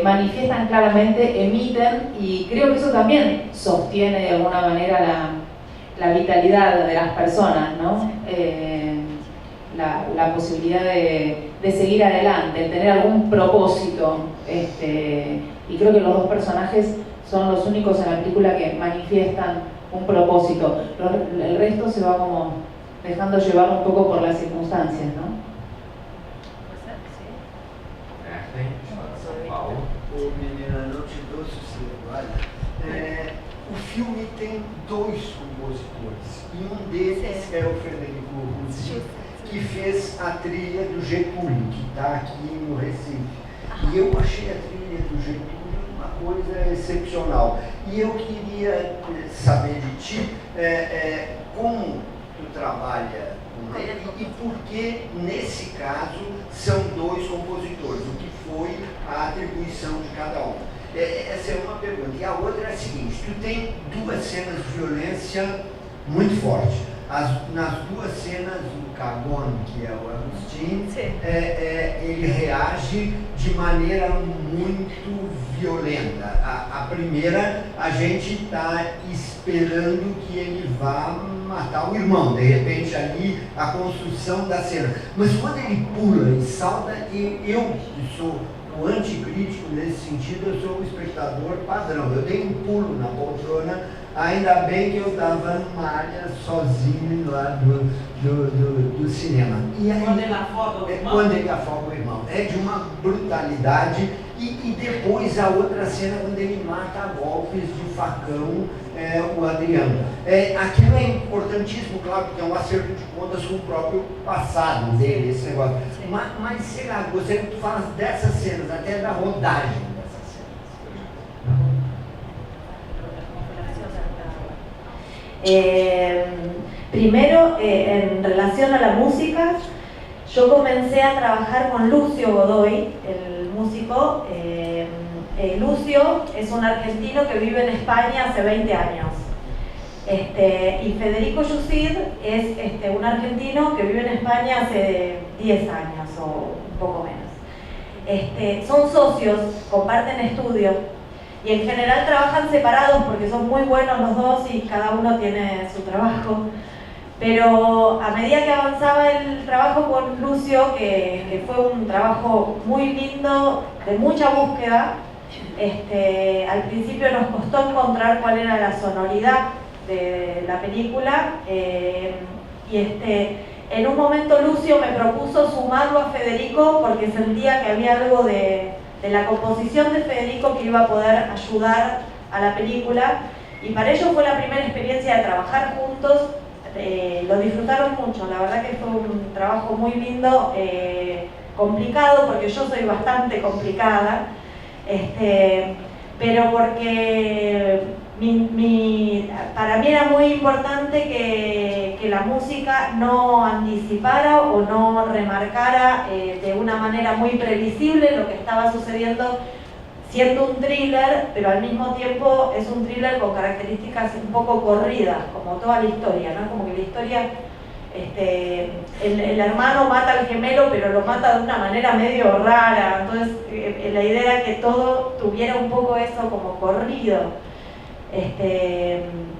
manifiestan claramente, emiten, y creo que eso también sostiene de alguna manera la vitalidad de las personas, ¿no? La posibilidad de seguir adelante, tener algún propósito, y creo que los dos personajes son los únicos en la película que manifiestan un propósito. El resto se va como dejando llevar un poco por las circunstancias, ¿no? Ô menina, não te dou sossego, olha. O filme tem dois compositores, e um deles é o Frederico Rusi, que fez a trilha do Getúlio, que está aqui no Recife. E eu achei a trilha do Getúlio uma coisa excepcional. E eu queria saber de ti como tu trabalha com ele e por que, nesse caso, são dois compositores, o que foi a atribuição de cada um. Essa é uma pergunta. E a outra é a seguinte: tu tem duas cenas de violência muito fortes. Nas duas cenas, o Carbone, que é o Agustín, ele reage de maneira muito violenta. A primeira, a gente está esperando que ele vá matar o irmão, de repente ali a construção da cena. Mas quando ele pula e salta, eu que sou o anticrítico nesse sentido, eu sou o espectador padrão. Eu dei um pulo na poltrona, ainda bem que eu estava numa área sozinho lá do cinema. E aí, quando ele afoga o irmão? Quando ele afoga o irmão. É de uma brutalidade. E depois a outra cena, quando ele mata a golpes de facão o Adriano. Aquilo é importantíssimo, claro, porque é um acerto de contas com o próprio passado dele, esse negócio. Mas sei lá, gostaria que tu falasse dessas cenas, até da rodagem dessas cenas. Primero, en relación a la música, yo comencé a trabajar con Lucio Godoy, el músico. Lucio es un argentino que vive en España hace 20 años. Y Federico Yusid es un argentino que vive en España hace 10 años o un poco menos. Son socios, comparten estudio y en general trabajan separados porque son muy buenos los dos y cada uno tiene su trabajo. Pero a medida que avanzaba el trabajo con Lucio, que fue un trabajo muy lindo, de mucha búsqueda, al principio nos costó encontrar cuál era la sonoridad de la película, en un momento Lucio me propuso sumarlo a Federico porque sentía que había algo de la composición de Federico que iba a poder ayudar a la película, y para ellos fue la primera experiencia de trabajar juntos. Lo disfrutaron mucho, la verdad que fue un trabajo muy lindo, complicado porque yo soy bastante complicada, pero porque para mí era muy importante que la música no anticipara o no remarcara de una manera muy previsible lo que estaba sucediendo, siendo un thriller, pero al mismo tiempo es un thriller con características un poco corridas, como toda la historia, ¿no? Como que la historia, el hermano mata al gemelo, pero lo mata de una manera medio rara, entonces la idea era que todo tuviera un poco eso como corrido,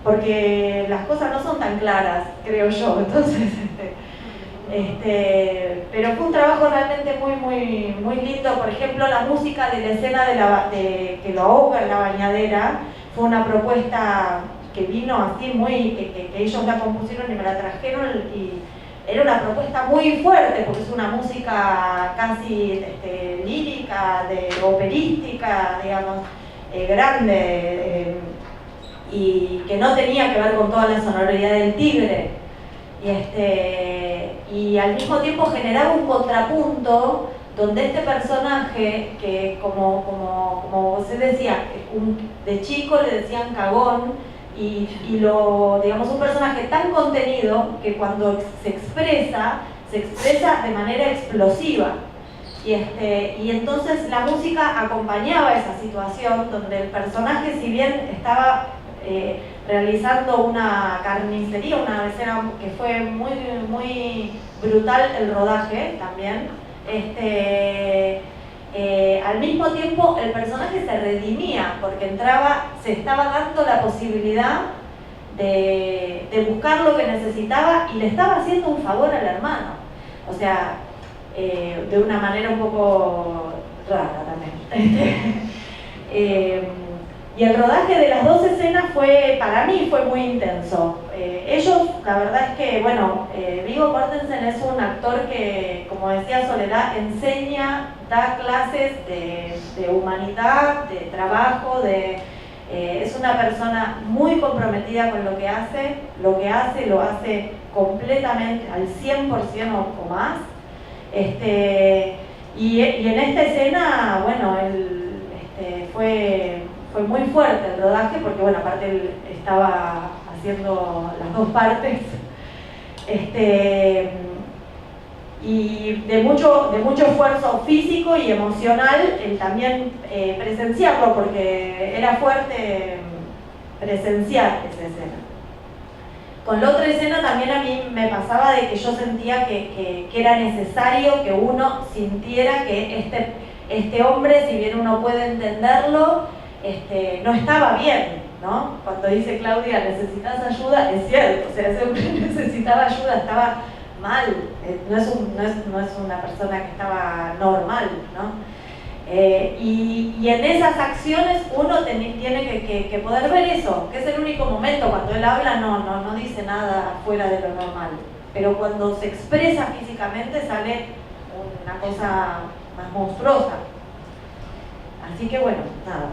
porque las cosas no son tan claras, creo yo, entonces... pero fue un trabajo realmente muy lindo. Por ejemplo, la música de la escena que lo ahoga en la bañadera fue una propuesta que vino así que ellos la compusieron y me la trajeron, y era una propuesta muy fuerte porque es una música casi lírica, operística, digamos, grande, y que no tenía que ver con toda la sonoridad del tigre. Y al mismo tiempo generaba un contrapunto donde este personaje, que como usted decía, de chico le decían cagón, digamos, un personaje tan contenido que cuando se expresa de manera explosiva. Y entonces la música acompañaba esa situación donde el personaje, si bien estaba realizando una carnicería, una escena que fue muy, muy brutal el rodaje también, al mismo tiempo el personaje se redimía porque se estaba dando la posibilidad de buscar lo que necesitaba y le estaba haciendo un favor al hermano. O sea, de una manera un poco rara también. Y el rodaje de las dos escenas para mí fue muy intenso. Ellos, la verdad es que, bueno, Viggo Mortensen es un actor que, como decía Soledad, enseña, da clases de humanidad, de trabajo, es una persona muy comprometida con lo que hace lo hace completamente al 100% o más. Y en esta escena, bueno, fue muy fuerte el rodaje porque, bueno, aparte él estaba haciendo las dos partes. Y de mucho esfuerzo físico y emocional, también presenciarlo, porque era fuerte presenciar esa escena. Con la otra escena también a mí me pasaba de que yo sentía que era necesario que uno sintiera que este hombre, si bien uno puede entenderlo, no estaba bien, ¿no? Cuando dice Claudia, ¿necesitas ayuda? Es cierto, o sea, ese hombre necesitaba ayuda, estaba mal, no es una persona que estaba normal, ¿no? Y en esas acciones uno tiene que poder ver eso, que es el único momento. Cuando él habla no dice nada fuera de lo normal, pero cuando se expresa físicamente sale una cosa más monstruosa. Así que bueno, nada.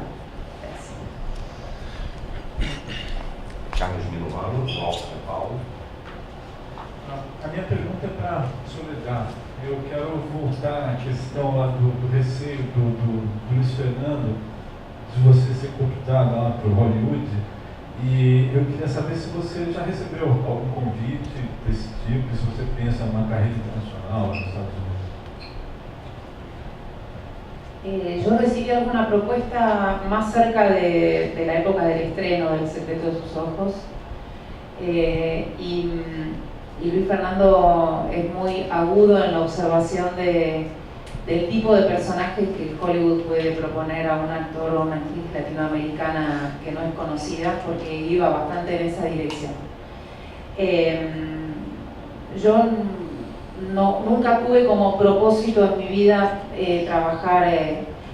Carlos Milovano, do Alto São Paulo. A minha pergunta é para Soledad. Eu quero voltar na questão lá do receio do Luiz Fernando, de você ser cooptado lá para o Hollywood. E eu queria saber se você já recebeu algum convite desse tipo, se você pensa numa carreira internacional nos Estados Unidos. Yo recibí alguna propuesta más cerca de la época del estreno del Secreto de sus Ojos. Y Luis Fernando es muy agudo en la observación del tipo de personaje que Hollywood puede proponer a un actor o una actriz latinoamericana que no es conocida, porque iba bastante en esa dirección. Yo nunca tuve como propósito en mi vida trabajar.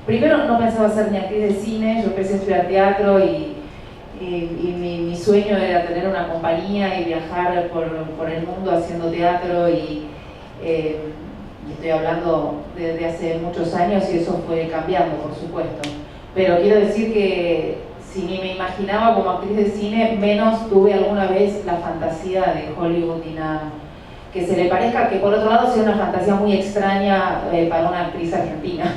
Primero no pensaba ser ni actriz de cine, yo empecé a estudiar teatro y mi sueño era tener una compañía y viajar por el mundo haciendo teatro y estoy hablando desde hace muchos años y eso fue cambiando, por supuesto. Pero quiero decir que si ni me imaginaba como actriz de cine, menos tuve alguna vez la fantasía de Hollywood ni nada que se le parezca, que por otro lado sea una fantasía muy extraña para una actriz argentina,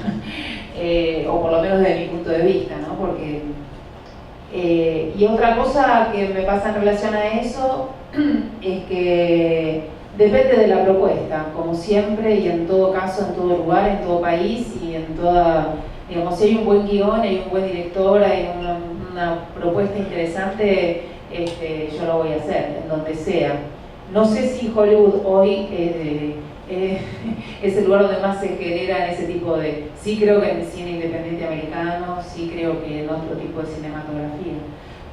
o por lo menos desde mi punto de vista, ¿no? Porque y otra cosa que me pasa en relación a eso es que depende de la propuesta, como siempre y en todo caso, en todo lugar, en todo país y en toda, digamos, si hay un buen guión, hay un buen director, hay una propuesta interesante, yo lo voy a hacer, en donde sea. No sé si Hollywood hoy es el lugar donde más se generan ese tipo de... Sí creo que en el cine independiente americano, sí creo que en otro tipo de cinematografía,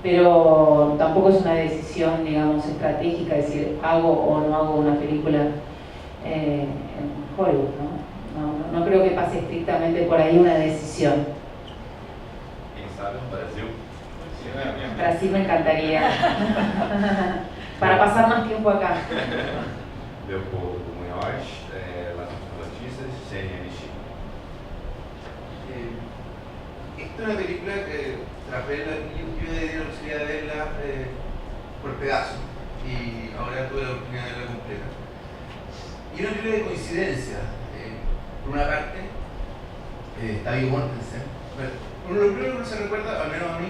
pero tampoco es una decisión, digamos, estratégica, es decir, hago o no hago una película en Hollywood, ¿no? No creo que pase estrictamente por ahí una decisión. ¿Quién sabe en Brasil? Brasil me encantaría. Para pasar más tiempo acá. Leopoldo Munhoz, Las Noticias, CNN. Esta es una película que tras verla, yo he tenido la posibilidad de verla por pedazos y ahora tuve la oportunidad de verla completa. Y una película de coincidencia. Por una parte, está Viggo Mortensen. Lo primero que uno se recuerda, al menos a mí,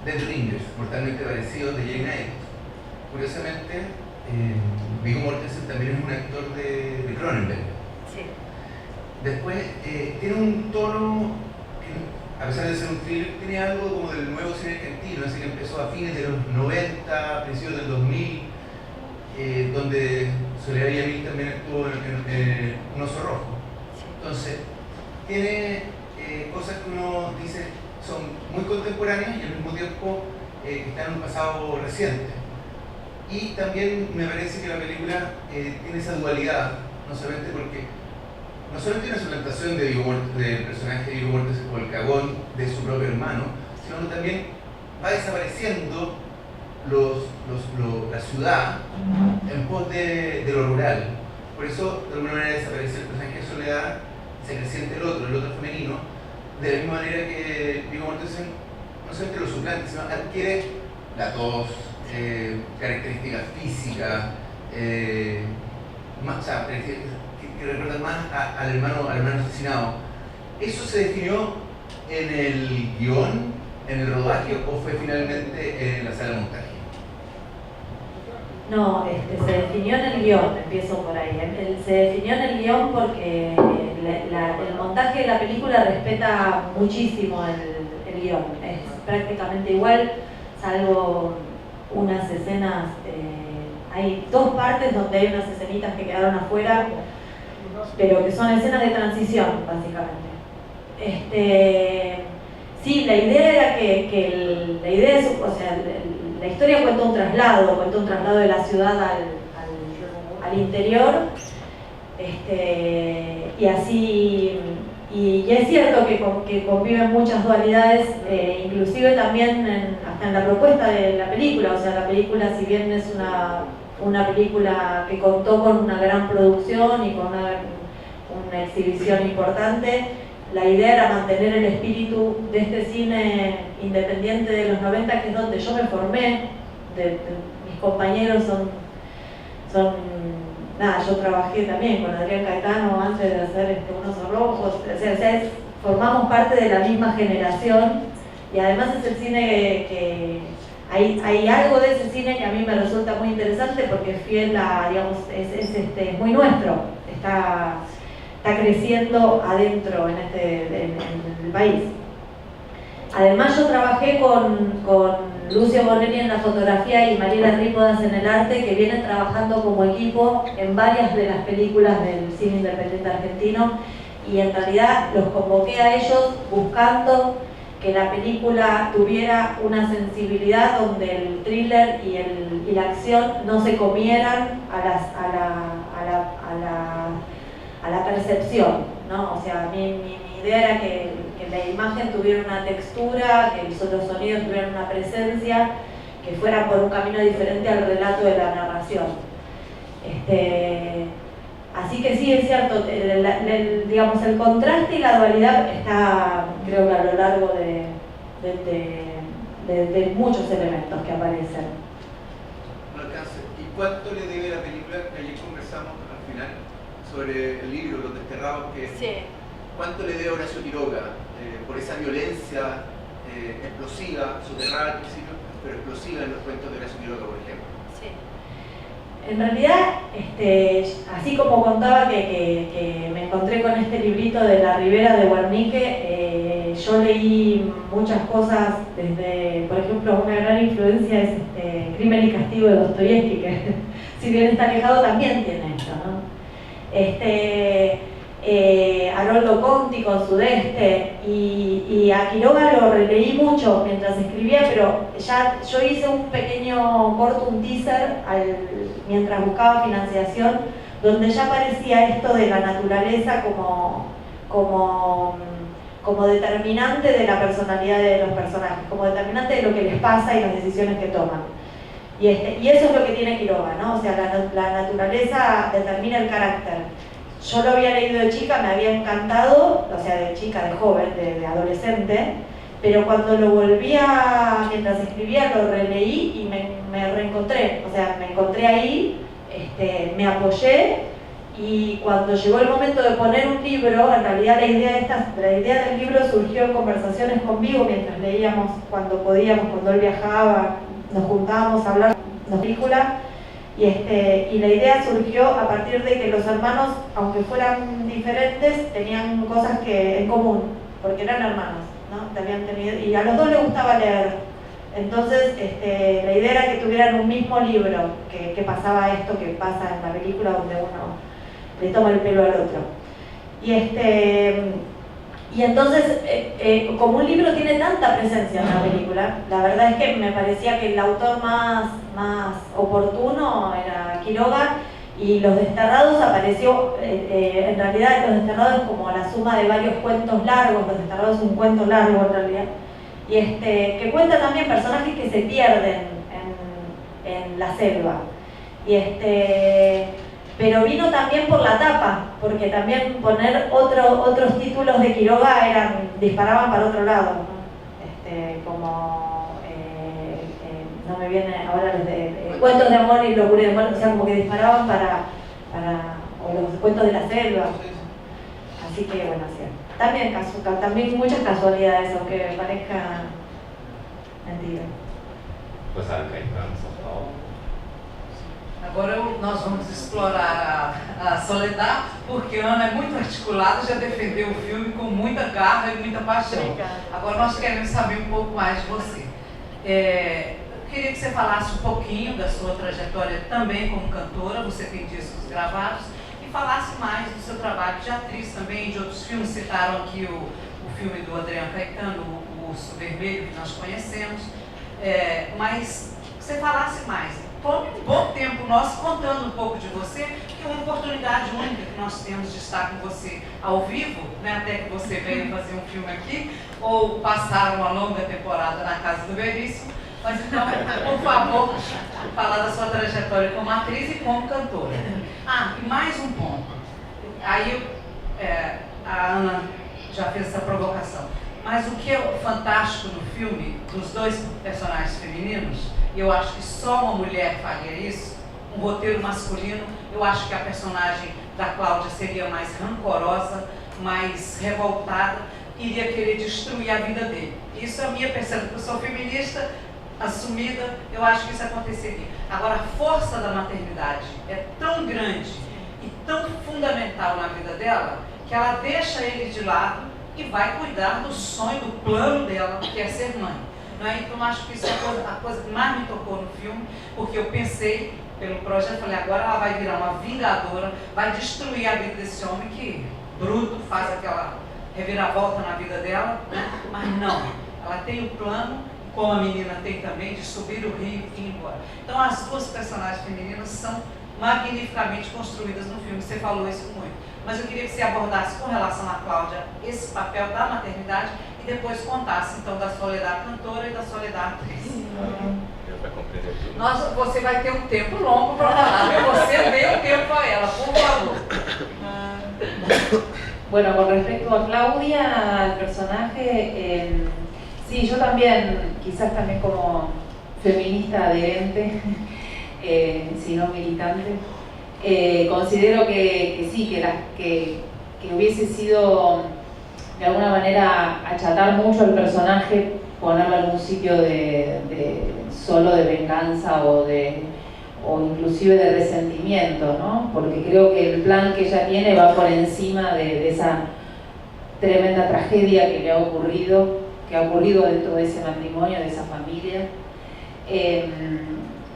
Dead Ringers, mortalmente parecido de Jane Eyre. Curiosamente, Viggo Mortensen también es un actor de Cronenberg. Sí. Después tiene un tono que, a pesar de ser un thriller, tiene algo como del nuevo cine argentino, ese que empezó a fines de los 90, principios del 2000, donde Soledad Villamil también estuvo en Un oso rojo. Entonces, tiene cosas que uno dice son muy contemporáneas y al mismo tiempo que están en un pasado reciente. Y también me parece que la película tiene esa dualidad, no solamente tiene su presentación del personaje de Viggo Mortensen como el cagón de su propio hermano, sino que también va desapareciendo la ciudad en pos de lo rural. Por eso, de alguna manera, desaparece el personaje de Soledad, se creciente el otro femenino, de la misma manera que Viggo Mortensen no solamente lo suplante, sino adquiere la tos, características físicas, que recuerdan más al hermano asesinado. ¿Eso se definió en el guión, en el rodaje, o fue finalmente en la sala de montaje? No, se definió en el guión, empiezo por ahí. Se definió en el guión porque el montaje de la película respeta muchísimo el guión. Es prácticamente igual, salvo unas escenas. Hay dos partes donde hay unas escenitas que quedaron afuera, pero que son escenas de transición, básicamente. Sí, la idea era que la idea es, o sea, la historia cuenta un traslado de la ciudad al interior, y así, y es cierto que conviven muchas dualidades, inclusive también hasta en la propuesta de la película. O sea, la película, si bien es una película que contó con una gran producción y con una exhibición importante, la idea era mantener el espíritu de este cine independiente de los 90, que es donde yo me formé. Mis compañeros nada, yo trabajé también con Adrián Caetano antes de hacer Un oso rojo. O sea, formamos parte de la misma generación, y además es el cine que hay algo de ese cine que a mí me resulta muy interesante, porque es fiel a, digamos, es muy nuestro, está creciendo adentro en el país. Además, yo trabajé con Lucio Bonelli en la fotografía y Mariela Trípodas en el arte, que vienen trabajando como equipo en varias de las películas del cine independiente argentino, y en realidad los convoqué a ellos buscando que la película tuviera una sensibilidad donde el thriller y la acción no se comieran a la percepción, ¿no? O sea, mi idea era que la imagen tuviera una textura, que los sonidos tuvieran una presencia, que fueran por un camino diferente al relato de la narración. Así que sí, es cierto, digamos, el contraste y la dualidad está, creo que a lo largo de muchos elementos que aparecen. No alcance. ¿Y cuánto le debe la película que ayer conversamos al final sobre el libro, Los Desterrados? Sí. ¿Cuánto le debe a Horacio Quiroga por esa violencia explosiva, soterrada al principio, pero explosiva en los cuentos de Horacio Quiroga, por ejemplo? Sí. En realidad, así como contaba que me encontré con este librito de La Ribera de Guernique, yo leí muchas cosas desde, por ejemplo, una gran influencia es Crimen y Castigo de Dostoyevsky, que si bien está alejado también tiene esto, ¿no? Haroldo Conti con Sudeste, y a Quiroga lo releí mucho mientras escribía, pero ya yo hice un pequeño corto, un teaser, mientras buscaba financiación, donde ya aparecía esto de la naturaleza como determinante de la personalidad de los personajes, como determinante de lo que les pasa y las decisiones que toman. Y eso es lo que tiene Quiroga, ¿no? O sea, la naturaleza determina el carácter. Yo lo había leído de chica, me había encantado, o sea, de chica, de joven, de adolescente, pero cuando lo volvía, mientras escribía, lo releí y me reencontré. O sea, me encontré ahí, me apoyé, y cuando llegó el momento de poner un libro, en realidad la idea del libro surgió en conversaciones conmigo mientras leíamos, cuando podíamos, cuando él viajaba, nos juntábamos a hablar de la película. Y la idea surgió a partir de que los hermanos, aunque fueran diferentes, tenían cosas en común, porque eran hermanos, ¿no? Y a los dos les gustaba leer. Entonces, la idea era que tuvieran un mismo libro, que pasaba esto que pasa en la película, donde uno le toma el pelo al otro. Y entonces, como un libro tiene tanta presencia en la película, la verdad es que me parecía que el autor más oportuno era Quiroga, y Los Desterrados apareció, en realidad Los Desterrados es como la suma de varios cuentos largos. Los Desterrados es un cuento largo en realidad, y que cuenta también personajes que se pierden en la selva. Pero vino también por la tapa, porque también poner otros títulos de Quiroga disparaban para otro lado, ¿no? No me viene ahora los de Cuentos de Amor y Locura de Amor, o sea, como que disparaban o los cuentos de la selva. Así que bueno, sí. También muchas casualidades, aunque parezca mentira. Rosário Caetano, São Paulo. Agora nós vamos explorar a Soledad, porque a Ana é muito articulada, já defendeu o filme com muita garra e muita paixão. Obrigada. Agora nós queremos saber um pouco mais de você. Eu queria que você falasse um pouquinho da sua trajetória também como cantora, você tem discos gravados, e falasse mais do seu trabalho de atriz também, de outros filmes. Citaram aqui o filme do Adriano Caetano, o Urso Vermelho, que nós conhecemos, mas que você falasse mais. Tome um bom tempo nosso contando um pouco de você, que é uma oportunidade única que nós temos de estar com você ao vivo, né, até que você venha fazer um filme aqui, ou passar uma longa temporada na casa do Veríssimo. Mas então, por favor, falar da sua trajetória como atriz e como cantora. E mais um ponto. Aí a Ana já fez essa provocação. Mas o que é fantástico no filme, dos dois personagens femininos, e eu acho que só uma mulher faria isso, um roteiro masculino, eu acho que a personagem da Cláudia seria mais rancorosa, mais revoltada, iria querer destruir a vida dele. Isso é a minha percepção, eu sou feminista assumida, eu acho que isso aconteceria. Agora, a força da maternidade é tão grande e tão fundamental na vida dela, que ela deixa ele de lado e vai cuidar do sonho, do plano dela, que é ser mãe. Então, acho que isso é a coisa que mais me tocou no filme, porque eu pensei, pelo projeto, falei, agora ela vai virar uma vingadora, vai destruir a vida desse homem que, bruto, faz aquela reviravolta na vida dela, né? Mas não, ela tem o plano, como a menina tem também, de subir o rio e ir embora. Então, as duas personagens femininas são magnificamente construídas no filme, você falou isso muito. Mas eu queria que você abordasse com relação à Cláudia esse papel da maternidade e depois contasse então da Soledad cantora e da Soledad atriz. Você vai ter um tempo longo para falar, você dê um tempo a ela, por favor. Bueno, con respecto a Claudia, al personaje, sí, yo también, quizás también como feminista adherente, si no militante, considero que sí, que hubiese sido de alguna manera achatar mucho al personaje, ponerlo en algún sitio solo de venganza o inclusive de resentimiento, ¿no? Porque creo que el plan que ella tiene va por encima de esa tremenda tragedia que ha ocurrido dentro de ese matrimonio, de esa familia.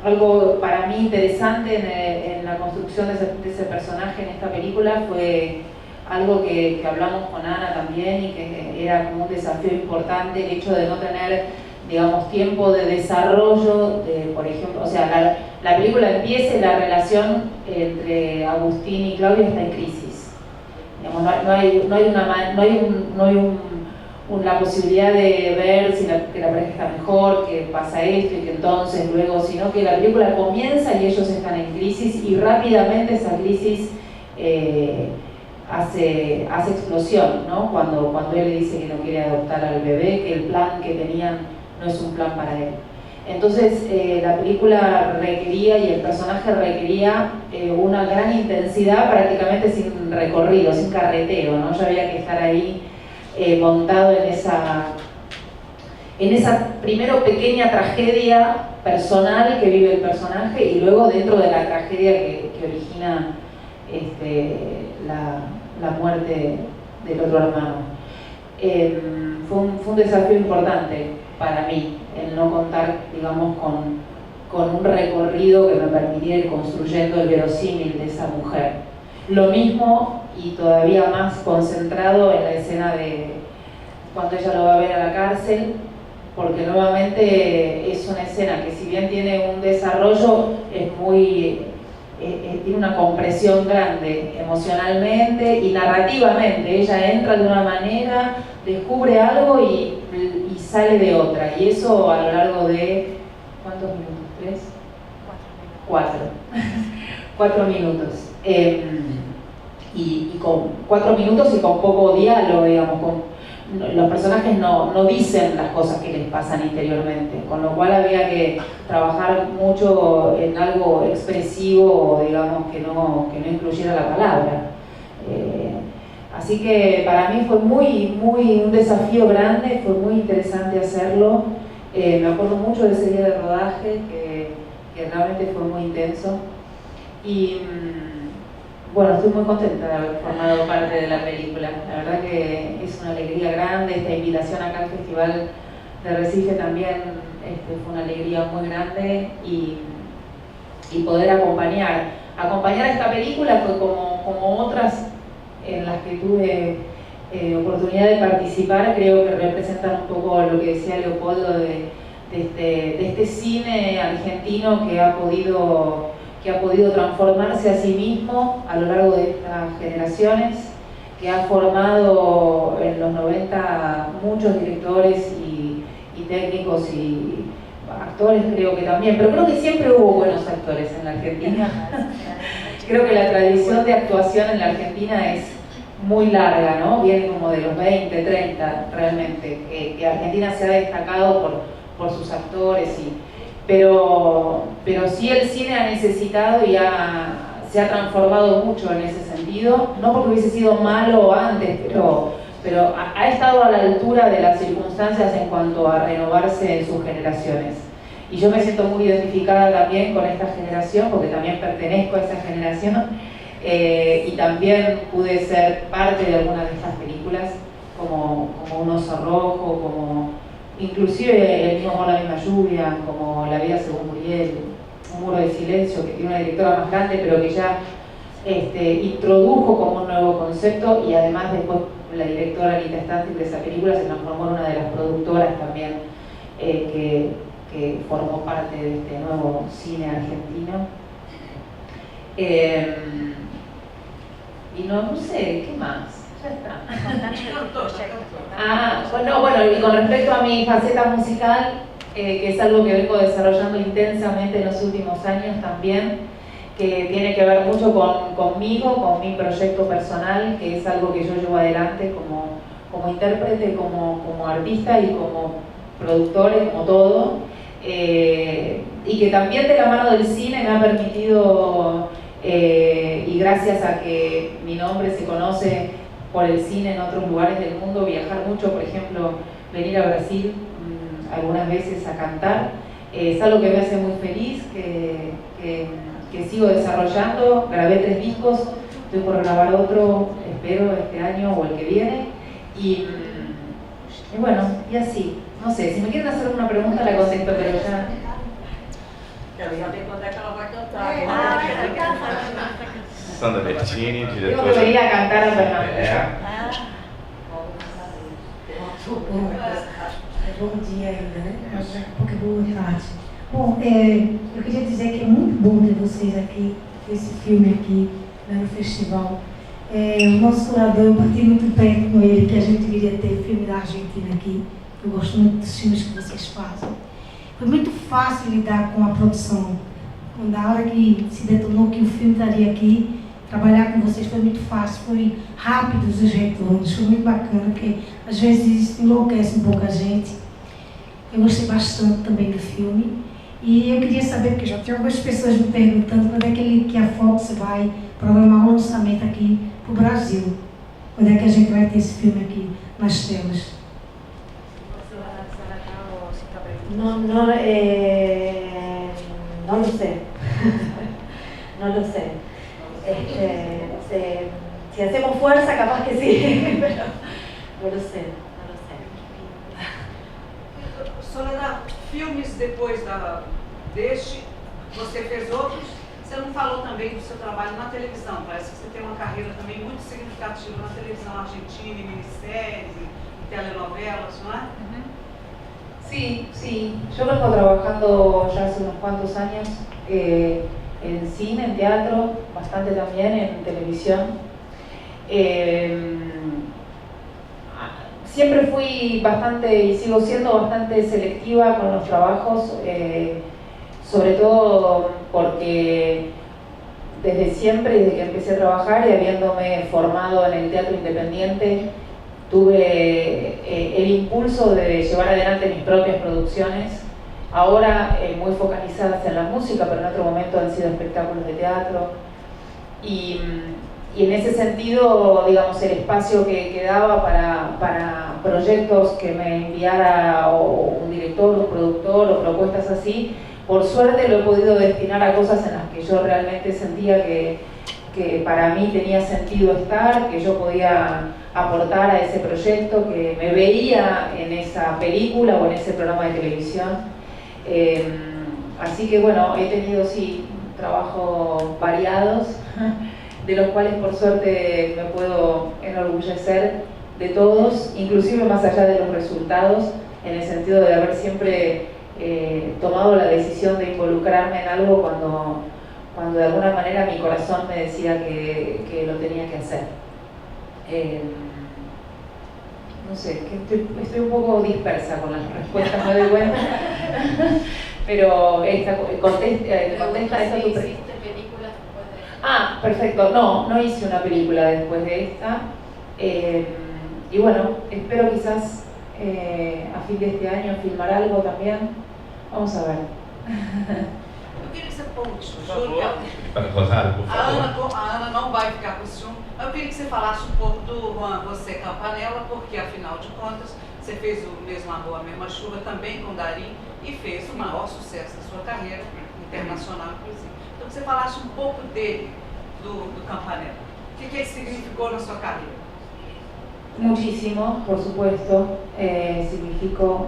Algo para mí interesante en la construcción de ese personaje en esta película fue algo que hablamos con Ana también y que era como un desafío importante, el hecho de no tener, digamos, tiempo de desarrollo, por ejemplo, o sea, la película empieza y la relación entre Agustín y Claudia está en crisis. Digamos, no hay la posibilidad de ver que la pareja está mejor, que pasa esto y que entonces luego, sino que la película comienza y ellos están en crisis y rápidamente esa crisis hace explosión, ¿no? Cuando él le dice que no quiere adoptar al bebé, que el plan que tenían no es un plan para él. Entonces la película requería y el personaje requería una gran intensidad, prácticamente sin recorrido, sin carretero, ¿no? Yo había que estar ahí montado en en esa primero pequeña tragedia personal que vive el personaje y luego dentro de la tragedia que origina la muerte del otro hermano. Fue un desafío importante para mí el no contar, digamos, con un recorrido que me permitiera ir construyendo el verosímil de esa mujer. Lo mismo y todavía más concentrado en la escena de cuando ella lo va a ver a la cárcel, porque nuevamente es una escena que si bien tiene un desarrollo, tiene una compresión grande emocionalmente y narrativamente. Ella entra de una manera, descubre algo y sale de otra. Y eso a lo largo de, ¿cuántos minutos? ¿3? 4. 4 minutos. Y con 4 minutos y con poco diálogo, digamos, los personajes no dicen las cosas que les pasan interiormente, con lo cual había que trabajar mucho en algo expresivo, digamos, que no incluyera la palabra. Así que para mí fue un desafío grande, fue muy interesante hacerlo. Me acuerdo mucho de ese día de rodaje, que realmente fue muy intenso. Y bueno, estoy muy contenta de haber formado parte de la película. La verdad que es una alegría grande. Esta invitación acá al Festival de Recife también fue una alegría muy grande y poder acompañar esta película fue como otras en las que tuve oportunidad de participar. Creo que representan un poco lo que decía Leopoldo de este cine argentino que ha podido transformarse a sí mismo a lo largo de estas generaciones, que ha formado en los 90 muchos directores y técnicos y actores, creo que también, pero creo que siempre hubo buenos actores en la Argentina. Creo que la tradición de actuación en la Argentina es muy larga, ¿no? Viene como de los 20, 30 realmente, que Argentina se ha destacado por sus actores pero sí el cine ha necesitado y se ha transformado mucho en ese sentido, no porque hubiese sido malo antes, pero ha estado a la altura de las circunstancias en cuanto a renovarse en sus generaciones. Y yo me siento muy identificada también con esta generación, porque también pertenezco a esa generación, y también pude ser parte de algunas de estas películas, como Un oso rojo, como inclusive El mismo amor, la misma lluvia, como La vida según Muriel, Un muro de silencio, que tiene una directora más grande, pero que ya introdujo como un nuevo concepto, y además después la directora Anita Stantic de esa película se transformó en una de las productoras también que formó parte de este nuevo cine argentino. Y no sé, ¿qué más? Ya está. Bueno, y con respecto a mi faceta musical, que es algo que vengo desarrollando intensamente en los últimos años también, que tiene que ver mucho conmigo, con mi proyecto personal, que es algo que yo llevo adelante como intérprete, como artista y como productor, como todo, y que también de la mano del cine me ha permitido, y gracias a que mi nombre se conoce por el cine en otros lugares del mundo, viajar mucho, por ejemplo, venir a Brasil algunas veces a cantar, es algo que me hace muy feliz, que sigo desarrollando. Grabé 3 discos, estoy por grabar otro, espero este año o el que viene, y bueno, y así, no sé, si me quieren hacer una pregunta la contesto, pero ya... Sandra Bertini, Tengo diretora... que venir a cantar a Fernando. Bom dia ainda, né? Daqui a pouco é boa tarde. Bom, eu queria dizer que é muito bom ter vocês aqui, esse filme aqui, né, no festival. O nosso curador, eu bati muito bem com ele, que a gente queria ter filme da Argentina aqui. Eu gosto muito dos filmes que vocês fazem. Foi muito fácil lidar com a produção. Quando a hora que se detonou que o filme estaria aqui, trabalhar com vocês foi muito fácil, foi rápido os retornos, foi muito bacana, porque às vezes enlouquece um pouco a gente. Eu gostei bastante também do filme. E eu queria saber, porque já tem algumas pessoas me perguntando quando é que a Fox vai programar um lançamento aqui para o Brasil. Quando é que a gente vai ter esse filme aqui nas telas? esta pregunta? No lo sé. No lo sé. Si hacemos fuerza, capaz que sí, pero no lo sé. Soledad, filmes depois deste, você fez outros? Você não falou também do seu trabalho na televisão? Parece que você tem uma carreira também muito significativa na televisão argentina, em minisséries, em telenovelas, ¿no es? Sí, sí. Yo vengo trabajando ya hace unos cuantos años en cine, en teatro, bastante también en televisión. Siempre fui bastante, y sigo siendo bastante selectiva con los trabajos, sobre todo porque desde siempre, desde que empecé a trabajar y habiéndome formado en el teatro independiente, tuve el impulso de llevar adelante mis propias producciones, ahora muy focalizadas en la música, pero en otro momento han sido espectáculos de teatro. Y en ese sentido, digamos, el espacio que quedaba para proyectos que me enviara o un director, un productor o propuestas así, por suerte lo he podido destinar a cosas en las que yo realmente sentía que para mí tenía sentido estar, que yo podía aportar a ese proyecto, que me veía en esa película o en ese programa de televisión. Así que bueno, he tenido sí trabajos variados, de los cuales por suerte me puedo enorgullecer de todos, inclusive más allá de los resultados, en el sentido de haber siempre tomado la decisión de involucrarme en algo cuando de alguna manera mi corazón me decía que lo tenía que hacer. No sé, que estoy un poco dispersa con las respuestas, me doy cuenta, pero contesta esta tu pregunta. Ah, perfecto. No hice una película después de esta. Y bueno, espero quizás a fin de este año filmar algo también. Vamos a ver. Eu queria que você juro Para Rosário, por favor. a Ana não vai ficar com ciúme. Eu queria que você falasse um pouco do Juan José Campanella, porque afinal de contas você fez o Mesmo Amor, a Mesma Chuva também com Darín e fez o maior sucesso da sua carreira, internacional inclusive. Então que você falasse um pouco dele, do Campanella. O que ele significou na sua carreira? Muchísimo, por supuesto, significó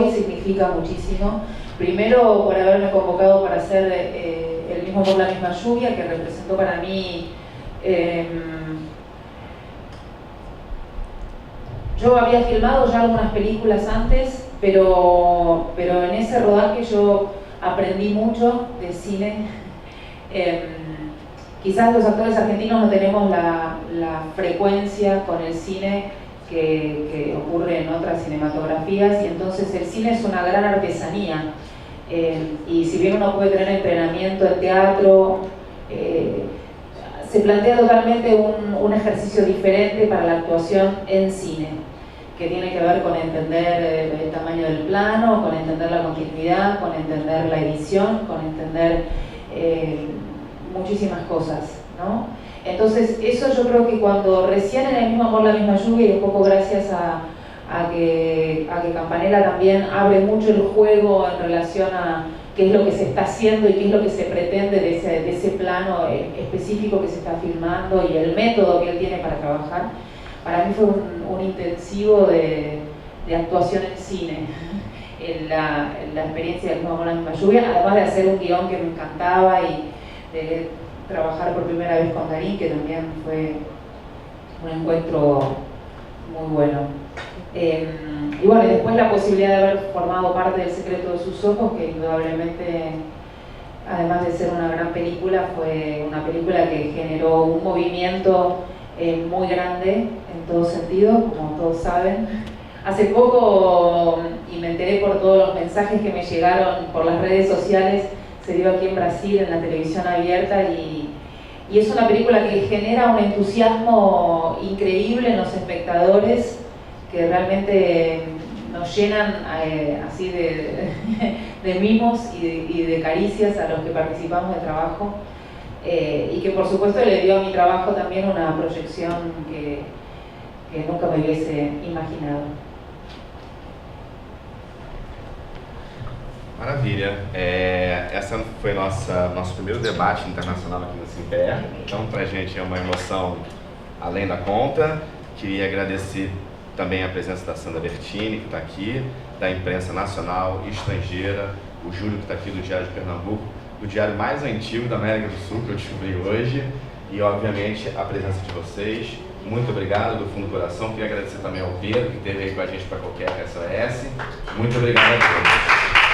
y significa muchísimo. Primero por haberme convocado para hacer El Mismo Amor, la Misma Lluvia, que representó para mí... yo había filmado ya algunas películas antes, pero en ese rodaje yo aprendí mucho de cine. Quizás los actores argentinos no tenemos la frecuencia con el cine que ocurre en otras cinematografías, y entonces el cine es una gran artesanía. Y si bien uno puede tener entrenamiento en teatro, se plantea totalmente un ejercicio diferente para la actuación en cine, que tiene que ver con entender el tamaño del plano, con entender la continuidad, con entender la edición, con entender muchísimas cosas, ¿no? Entonces eso yo creo que cuando recién en El Mismo Amor, la Misma Lluvia, y un poco gracias a que Campanella también abre mucho el juego en relación a qué es lo que se está haciendo y qué es lo que se pretende de ese plano específico que se está filmando y el método que él tiene para trabajar, para mí fue un intensivo de actuación en cine, en la experiencia del Mismo Amor, la Misma Lluvia, además de hacer un guión que me encantaba y de trabajar por primera vez con Darín, que también fue un encuentro muy bueno. Y bueno, y después la posibilidad de haber formado parte del Secreto de sus ojos, que indudablemente, además de ser una gran película, fue una película que generó un movimiento muy grande en todo sentido, como todos saben. Hace poco, y me enteré por todos los mensajes que me llegaron por las redes sociales, se dio aquí en Brasil, en la televisión abierta, y es una película que genera un entusiasmo increíble en los espectadores, que realmente nos llenan así de mimos y de caricias a los que participamos del trabajo, y que por supuesto le dio a mi trabajo también una proyección que nunca me hubiese imaginado. Maravilha. Essa foi nosso primeiro debate internacional aqui no CinePR. Então, para a gente é uma emoção além da conta. Queria agradecer também a presença da Sandra Bertini, que está aqui, da imprensa nacional e estrangeira, o Júlio, que está aqui do Diário de Pernambuco, do diário mais antigo da América do Sul, que eu descobri hoje, e, obviamente, a presença de vocês. Muito obrigado do fundo do coração. Queria agradecer também ao Pedro, que esteve aí com a gente para qualquer SOS. Muito obrigado a todos.